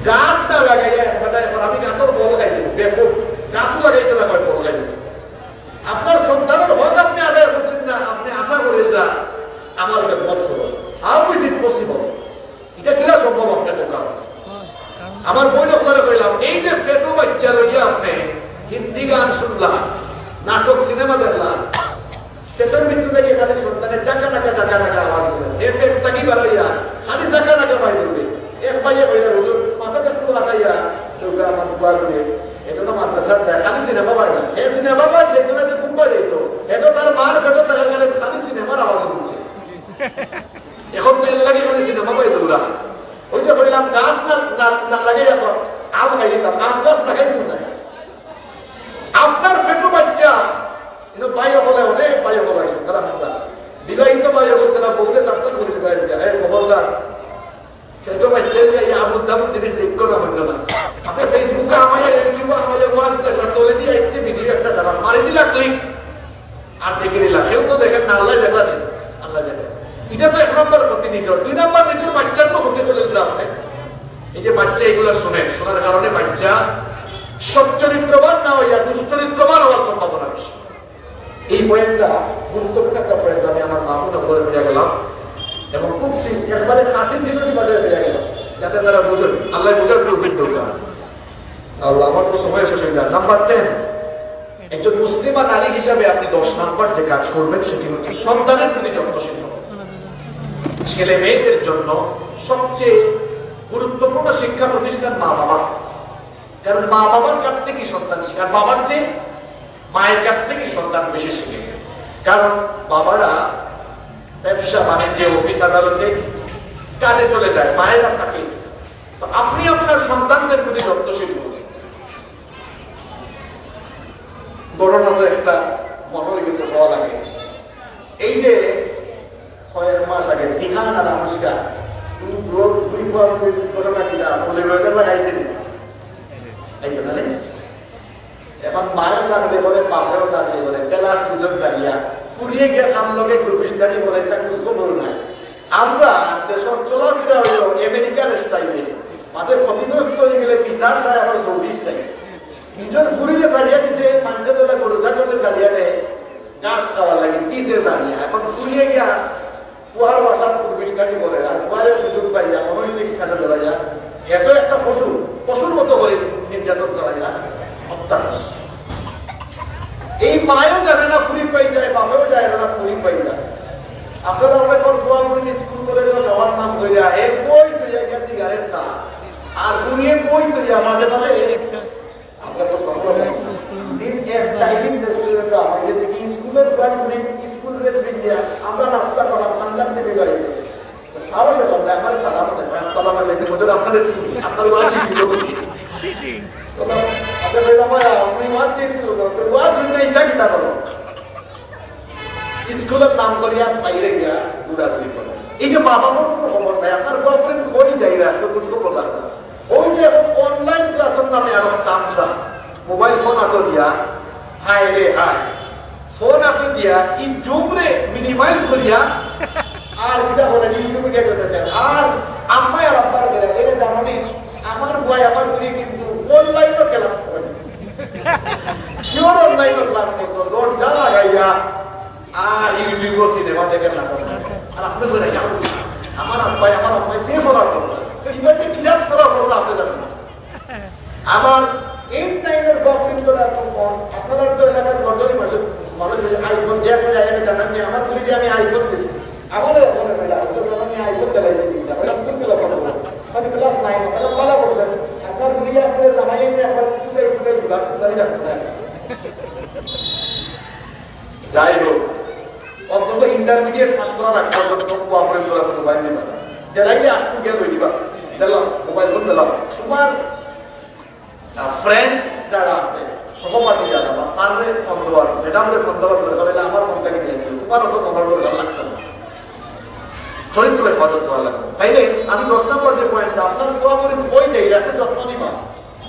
গাছ না লাগাইয়া, মানে এখন আমি গাছের ফল খাই দিব, বেকুব গাছও লাগাইতে লাগাই ফল খাই দিব। আপনার সন্তানের হক আপনি আদায় করছেন না, আপনি আশা করেন না আমার মত করো, হাউ ইজ ইট পসিবল? এটা কিনা সম্ভব আপনার বোকা? আমার বই করে কইলাম, এই যে পেটু বাচ্চা লইয়া আপনি হিন্দি গান শুনলাম, নাটক সিনেমা দেখলাম, পেটের মৃত্যু থেকে এখানে সন্তানের চাকা টাকা আওয়াজ শুনে এ পেটটা কি বাড়াইয়া খালি চাকা বাই ধরবে। এক ভাইয়ে কইলা হুজুর মাথাটা একটু লাগাইয়া তোকে আমার ফুয়ার করে এজন্য মাদ্রাসার যায়, খালি সিনেমা পায় না। এ সিনেমা পায় যেগুলো যে খুব পাই দিত, এটা তার মার পেটে টাকা গেলে খালি সিনেমার আওয়াজ উঠছে। এখন তো এর লাগে খালি সিনেমা পাই দৌড়া। ওই যে বললাম গাছ না লাগে, এখন আম খাই দিতাম, আম গাছ লাগাইছি না। আপনার পেটু বাচ্চা কিন্তু বাইরে বলে অনেক বাইরে বলাইছে তারা মামলা বিবাহিত বাইরে বলতে না, বউলে সাবধান করে বিবাহিত খবরদার পেটু বাচ্চা আবুল দাবুল জিনিস লিখ না হইল না। আপনি ফেসবুকে আমায় ইউটিউবে আমায় ওয়াজ দেখলাম, তোলে দিয়ে ইচ্ছে ভিডিও একটা দাঁড়ান মারি দিলা ক্লিক আর দেখে নিলা, কেউ তো দেখেন না, আল্লাহ দেখা নেই, আল্লাহ দেখেন। এটা তো 1 নম্বর ক্ষতি নিজের। 2 নম্বর নিজের বাচ্চার তো ক্ষতি করে দিল আপনি। এই যে বাচ্চা এগুলো শোনার কারণে বাচ্চা সচ্চরিত্রবান না হইয়া দুশ্চরিত্রবান হওয়ার সম্ভাবনা বেশি। এই পয়েন্টটা গুরুত্বপূর্ণ একটা পয়েন্ট, আমি আমার মামুনা বলে ফিরে গেলাম এবং খুব একবারে খাঁটি সিলেটি ভাষায় ফিরে গেলাম, যাতে তারা বুঝেন। আল্লাহ বোঝার প্রফিট দরকার। আল্লাহ আমার তো সময় শেষ হয়ে যায়। নাম্বার 10, একজন মুসলিমা নারী হিসাবে আপনি 10 নাম্বার যে কাজ করবেন সেটি হচ্ছে সন্তানের প্রতি যত্নশীল হওয়া। ছেলে মেয়েদের জন্য সবচেয়ে গুরুত্বপূর্ণ শিক্ষা প্রতিষ্ঠান মা বাবা। কারণ মা বাবার কাছ থেকেই সন্তান শিখে, আর বাবার চেয়ে মায়ের কাছ থেকেই সন্তান বেশি শিখে। কারণ বাবারা ব্যবসা বাণিজ্যে, অফিস আদালতে কাজে চলে যায়, মায়েরা থাকে। তো আপনি আপনার সন্তানদের প্রতি যত্নশীল হন। করোনা তো একটা মনে হয়ে গেছে, হওয়া লাগে। এই যে 6 মাস আগে দিহান আর আনুষ্কা দুই ঘটনা কিনা বলে আইসে না, এখন মায়ের চাকরি করে, বাপেও চাকরি করে, ক্লাস দুজন চালিয়া ফুরিয়ে গিয়ে আমলকে গ্রুপ স্টাডি করে, তা বুঝবো বড় নাই। আমরা দেশের চলাফেরা হইল আমেরিকার স্টাইলে, মাঝে ক্ষতিগ্রস্ত হয়ে গেলে বিচার চায় আবার সৌদি স্টাইল। নিজের ফুরিয়ে চালিয়া দিছে, মানুষের দলে গরু ছাগলে চালিয়া দেয় গাছ খাওয়ার লাগে, দিছে চালিয়া। এখন ফুরিয়ে গিয়া ফুয়ার বাসার গ্রুপ স্টাডি করে, আর ফুয়ারের সুযোগ পাইয়া অনৈতিক খাতে ধরা যায়। এত একটা পশুর মতো করে নির্যাতন চালাইয়া হত্যা করছে। এই মায়ও জানে না ফুরি পাই যায়, বাপেও যায় না ফুরি পাই যায়। আপনারা অনেক ফুয়া ফুরি স্কুল করে যাওয়ার নাম হইয়া এ বই তৈরি গিয়া সিগারেট না, আর ফুরিয়ে বই তৈরি মাঝে মাঝে আপনার তো সম্ভব দিন এক চাইনিজ রেস্টুরেন্ট আমার যে দেখি স্কুলের ফুয়ার ফুরি স্কুল ড্রেস পিন্ডিয়া আমরা নাস্তা করা খান্দান থেকে গাইছে। সাহস হলাম না, আমার সালাম দেয়, আসসালামু আলাইকুম হুজুর, আপনাদের চিনি, আপনার ওয়াজ ভিডিও করি। আপনি বললাম আপনি ওয়াজ চিনি, ওয়াজ শুনে ইটা কিতা করো, স্কুলের নাম করিয়া বাইরে গিয়া দৌড়াদৌড়ি করো। এই যে বাবা মার কোনো খবর নাই, আপনার বয়ফ্রেন্ড হয়ে যাই না, একটু বুঝতে পারলাম না। ওই যে এখন অনলাইন ক্লাসের নামে আরো তামসা, মোবাইল ফোন হাতে দিয়া হায় রে হায়, ফোন হাতে দিয়া ই জুমরে মিনিমাইজ করিয়া আর এটা বলে ইউটিউবে কে করতে চায়। আর আম্মা আর আব্বার করে এটা জানি আমার ভাই আমার ফুরি কিন্তু অনলাইনে ক্লাস করে, কিওর অনলাইনে ক্লাস করতো, দরজা লাগাইয়া আর ইউটিউবে সিনেমা দেখে না। আর আপনি বলে আমার আব্বাই যে পড়ার করলো ইভাবে কিজাত করার করলো আপনি জানেন না। আমার 8-9 বকরিন্দরা তো ফোন আপনারা তো এলাকার গর্জনি মাসে মানুষ আইফোন দেয়া করে আইনে জানেন নি আমার গুলি আমি আইফোন দিছি আমাদের ওখানে বেলা আমি আইফোন চালাইছি তিনটা বেলা কোন গুলো ফটো আমি ক্লাস 9 বেলা বলা বলছে আপনার গুলি আপনাদের জামাই এনে একবার তুলে দিলাম জানি না যাই হোক অন্তত ইন্টারমিডিয়েট পাস করার আগ পর্যন্ত কোঅপারেট করা মোবাইল নিবা দেলাইলে আজকে গিয়ে লই দিবা দিলাম মোবাইল ফোন দিলাম তোমার ফ্রেন্ড যারা আছে সহপাঠী যারা বা সার্ভে ফোন দেওয়ার ম্যাডামদের ফোন দেওয়ার করে তাহলে আমার ফোনটাকে নিয়ে দিও তোমার অত খবর করে লাগছে না চরিত্র হেফাজত করা লাগবে তাইলে আমি 10 নম্বর যে পয়েন্টটা আপনার কোঅপারেট বই দেই একটু যত্ন নিবা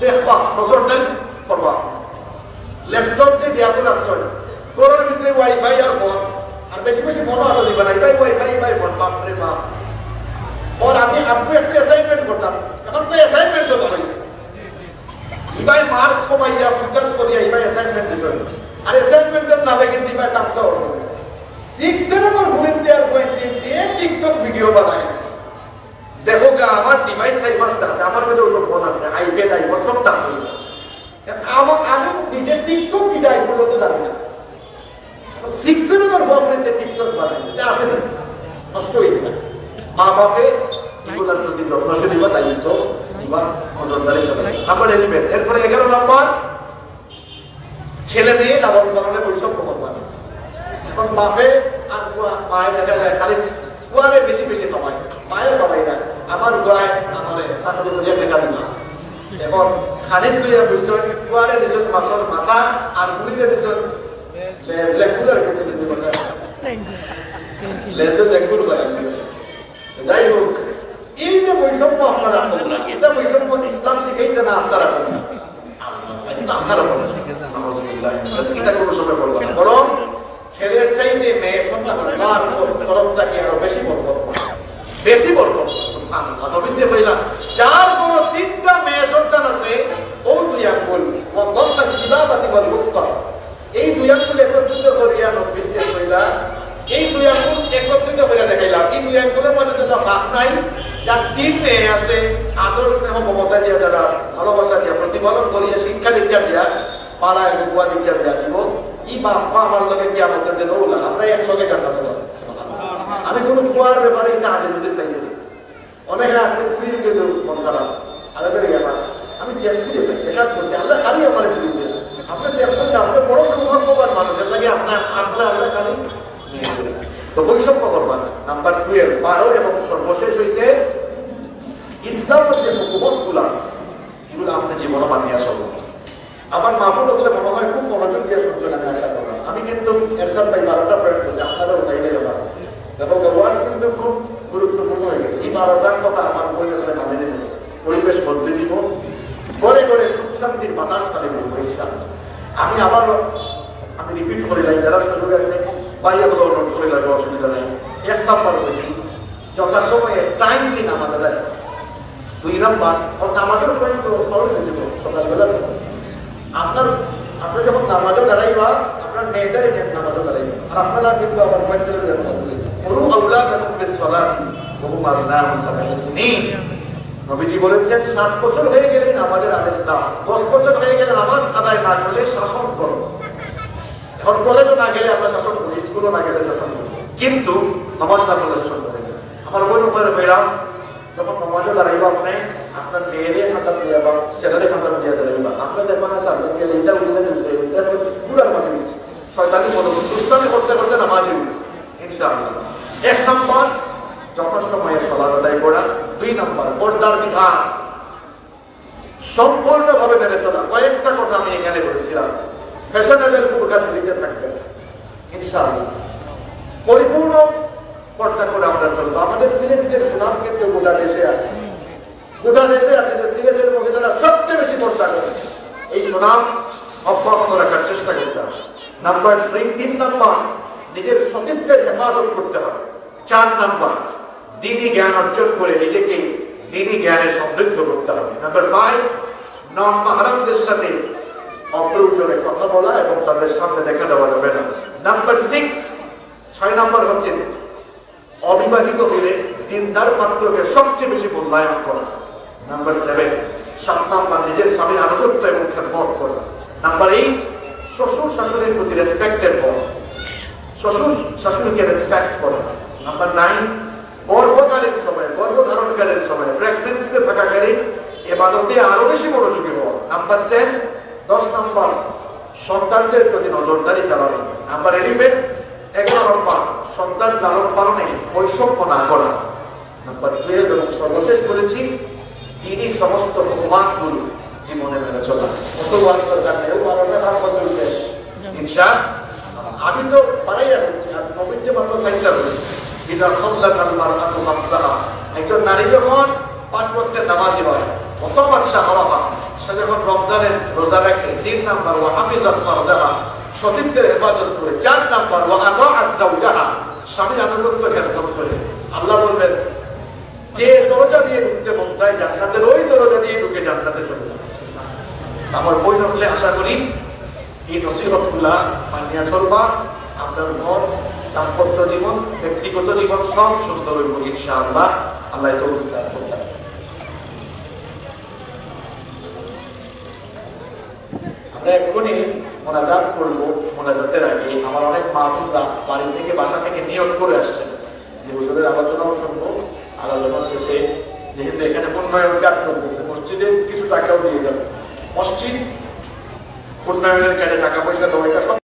দেখবা নজর দেন করবা ল্যাপটপ যে দেয়া তো লাগছে তোর ভিতরে ওয়াইফাই আর ফোন আর বেশি বেশি ফোন আলো দিবা না এটাই ওয়াইফাই ফোন বাপরে বাপ और আমি একটু অ্যাসাইনমেন্ট করতাম এখন তো অ্যাসাইনমেন্ট তো হয়েছে ইবাই মার্ক কমাইয়া 50 করিয়া ইবাই অ্যাসাইনমেন্ট দিছিল আর অ্যাসাইনমেন্টের নামে কিন্তু ইবাই তামসা হলো 6 নম্বর ফোন দেওয়ার পয়েন্ট দিয়ে টিকটক ভিডিও বানায় দেখো গা আমার ডিভাইস সাইবারটা আছে আমার কাছে ওই ফোন আছে আইপ্যাড আইফোন সবটা আছে আমি নিজে টিকটক কি আইফোন তো জানি না 6 নম্বর ফোন দিয়ে টিকটক বানায় এটা আছে না নষ্ট হয়ে যায় মা বাপে এগুলোর প্রতি যত্নশীল বা দায়িত্ব বা নজরদারি সবাই নাম্বার 11 এরপরে 11 নম্বর ছেলে মেয়ে লালন পালনে বৈষম্য করবা না এখন বাপে আর মায়ের দেখা যায় খালি ফুয়ারে বেশি বেশি কামায় মায়ের কামাই না আমার গোয়ায় আমার সাথে বুঝিয়ে ঠেকা দিনা এখন খানিক লইয়া বিষয় ফুয়ারে দিছত মাছর মাথা আর ফুলিতে দিছত লেকুলার কিছু দিতে বসে লেস দেন লেকুল হয় যাই হোক এই যে বৈষম্য আপনারা এটা বৈষম্য ইসলাম শিখাইছে না আপনারা আপনারা বরং ছেলের চাইতে মেয়ে সন্তান তরফটাকে আরো বেশি বলবো যে বললাম যার কোন 3টা মেয়ে সন্তান আছে ও 2 আঙ্গুল এই 2 আঙ্গুল একত্রিত করিয়া নবীর যে বললা এই 2 আঙ্গুল একত্রিত করে দেখাইলাম এই 2 আঙ্গুলের মধ্যে তো ভাগ নাই যার 3 মেয়ে আছে আদর স্নেহ মমতা দিয়ে যারা ভালোবাসা দিয়ে প্রতিপালন করিয়া শিক্ষা দীক্ষা দিয়া পাড়ায় বুয়া দীক্ষা দিয়া দিব এই বাপ্পা আমার লোকে কি আমাদের দেন ওলা আমরা এক লোকে জানাতে পারি আমি কোনো ফুয়ার ব্যাপারে এটা আগে যদি পাইছি অনেকে আছে ফুরিয়ে গেল মন খারাপ আলাদা গেলাম আমি চেষ্টা চেষ্টা করছি আল্লাহ খালি আমার ফিরে দিল আপনার চেষ্টা আপনার বড় সৌভাগ্যবান মানুষের লাগে আপনার আল্লাহ খালি তো বৈষম্য করবেন নাম্বার 12 12 এবং সর্বশেষ হয়েছে ইসলামের যে হুকুমতগুলো আছে এগুলো আপনি জীবনে মানিয়ে চলবেন আমার মামুন হলে মনে হয় খুব মনোযোগ দিয়ে শুনছেন আমি আশা করলাম আমি কিন্তু এরশাদ ভাই 12টা পয়েন্ট বলছি আপনারাও তাইলে যাবেন দেখো ওয়াজ কিন্তু খুব গুরুত্বপূর্ণ হয়ে গেছে এই 12টার কথা আমার বললে হলে মামে নেব পরিবেশ বদলে দিব ঘরে ঘরে সুখ শান্তির বাতাস কালে বলবো ইনশাআল্লাহ আমি রিপিট করি নাই যারা সুযোগ আছে বাইরে হলো অনুরোধ করে লাগবে অসুবিধা নেই 1 নম্বর বেশি যথাসময়ে টাইমলি নামাজ আদায় 2 নম্বর নামাজের পয়েন্ট খরচ হয়েছে তো সকালবেলা আপনার যখন নামাজও দাঁড়াইবা আপনার মেয়েটাই নামাজও দাঁড়াইবা আর আপনারা কিন্তু আমার পয়েন্টের পুরো আল্লাহ নবীজি বলেছেন 7 বছর হয়ে গেলে নামাজের আদেশ দাও 10 বছর হয়ে গেলে নামাজ আদায় না করলে শাসন করো এখন কলেজও না গেলে আমরা শাসন করি স্কুলও না গেলে শাসন করি কিন্তু নামাজ না করলে শাসন করি আমার বই উপরে মেয়েরা যখন নামাজও দাঁড়াইবা আপনি আপনার মেয়েরে খাতা দিয়া বা ছেলেরে খাতা দিয়া দাঁড়াইবা আপনার দেখবেন আছে আপনার গেলে এটা উঠে পুরার মাঝে মিশছে শয়তানি বলো দুষ্টামি করতে করতে নামাজই উঠে ইনশাআল্লাহ 1 নম্বর যথাসময়ে সালাত আদায় করা 2 নম্বর পর্দার বিধান সম্পূর্ণভাবে মেনে চলা কয়েকটা কথা আমি এখানে বলেছিলাম ফ্যাশনেবল বোরকা দিতে থাকবে ইনশাআল্লাহ পরিপূর্ণ পর্দা করে আমরা চলবো আমাদের সিলেটের সুনাম কিন্তু গোটা দেশে আছে যে সিলেটের মহিলারা সবচেয়ে বেশি পর্দা করে এই সুনাম অব্যাহত রাখার চেষ্টা করতে হবে নাম্বার 3 নম্বর নিজের সতীত্বের হেফাজত করতে হবে 4 নম্বর দ্বীনি জ্ঞান অর্জন করে নিজেকে দ্বীনি জ্ঞানে সমৃদ্ধ করতে হবে নাম্বার 5 নন মাহরামদের সাথে অপ্রয়োজনে কথা বলা এবং তাদের সামনে দেখা দেওয়া যাবে না নাম্বার 6 নম্বর হচ্ছে অবিবাহিত হলে দিনদার পাত্রকে সবচেয়ে বেশি মূল্যায়ন করা। নাম্বার 7, 7 নাম্বার নিজের স্বামীর আনুগত্য এবং খেদমত করা। নাম্বার 8, শ্বশুর শাশুড়ির প্রতি রেসপেক্টেড হওয়া, শ্বশুর শাশুড়িকে রেসপেক্ট করা। নাম্বার 9, গর্ভকালীন সময়ে, গর্ভধারণকালীন সময়ে, প্রেগনেন্সিতে থাকাকালীন ইবাদতে আরো বেশি মনোযোগী হওয়া। নাম্বার 10, 10 নাম্বার সন্তানদের প্রতি নজরদারি চালানো। নাম্বার 11, 11 নাম্বার সন্তান লালন পালনে বৈষম্য না করা। নাম্বার 12 এবং সর্বশেষ বলেছি দিনই সমস্ত হুকুমাতগুলো জীবনে মেনে চলা। শেষ ইনশা আমি তো পারাইয়া করছি, আর নবীর যে মাত্র সাইডটা রয়েছে ইদা সাল্লাতাল মারআতু খামসাহা, একজন নারী যখন 5 ওয়াক্তের নামাজি হয়, ওয়াসামাত শাহরাহা, সে যখন রমজানের রোজা রাখে, 3 নাম্বার ওয়া হাফিজাত ফারজাহা, সতীত্বের হেফাজত করে, 4 নাম্বার ওয়া আতাআত যাওজাহা, স্বামীর আনুগত্য খেদমত করে, আল্লাহ বলবেন যে দরজা দিয়ে ঢুকতে মন চায় জান্নাতের ওই দরজা দিয়ে ঢুকে জান্নাতে চলে যাবে। আমার বই নকলে আশা করি এই নসিহতগুলা মানিয়া চলবা, আপনার ঘর, দাম্পত্য জীবন, ব্যক্তিগত জীবন সব সুন্দর হইব ইনশাআল্লাহ। আল্লাহ তৌফিক দান করুন। আমরা এক্ষুনি মোনাজাত করবো। মোনাজাতের আগে আমার অনেক মা বোনরা বাড়ি থেকে বাসা থেকে নিয়োগ করে আসছেন যে হুজুরের আলোচনাও শুনবো। আলোচনা শেষে যেহেতু এখানে উন্নয়ন কাজ চলতেছে, মসজিদে কিছু টাকাও দিয়ে যাবে। মসজিদ উন্নয়নের কাজে টাকা পয়সা দেওয়া এটা সব